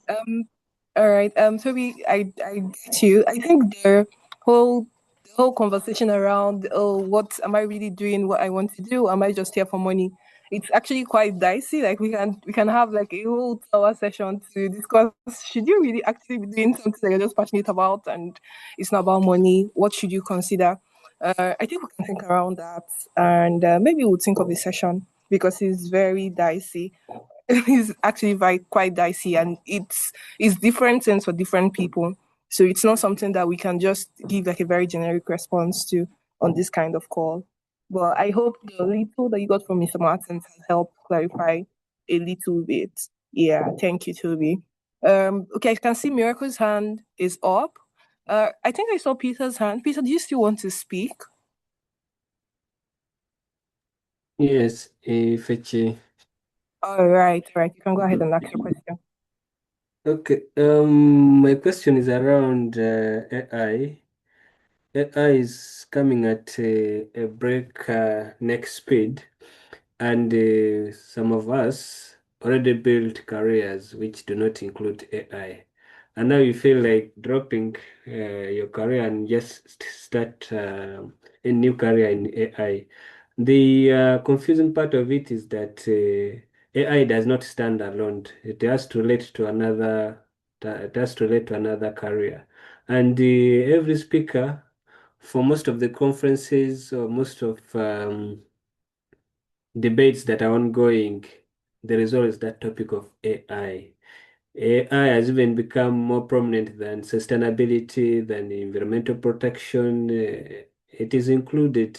All right. Toby, I get you. I think the whole conversation around, oh, what am I really doing? What I want to do? Am I just here for money? It's actually quite dicey. Like we can have like a whole hour session to discuss. Should you really actually be doing something that you're just passionate about and it's not about money? What should you consider? I think we can think around that, and maybe we'll think of a session because it's very dicey. It's actually very quite dicey, and it's different things for different people. So it's not something that we can just give like a very generic response to on this kind of call. But I hope the little that you got from Mr. Martins has helped clarify a little bit. Yeah, thank you, Toby. Okay, I can see Miracle's hand is up. I think I saw Peter's hand. Peter, do you still want to speak? Yes, Fechi. All right, all right. You can go ahead and ask your question. Okay, my question is around AI. AI is coming at a break neck speed, and some of us already built careers which do not include AI. And now you feel like dropping your career and just start a new career in AI. The confusing part of it is that AI does not stand alone. It has to relate to another career. And every speaker for most of the conferences or most of debates that are ongoing, there is always that topic of AI. AI has even become more prominent than sustainability, than environmental protection. It is included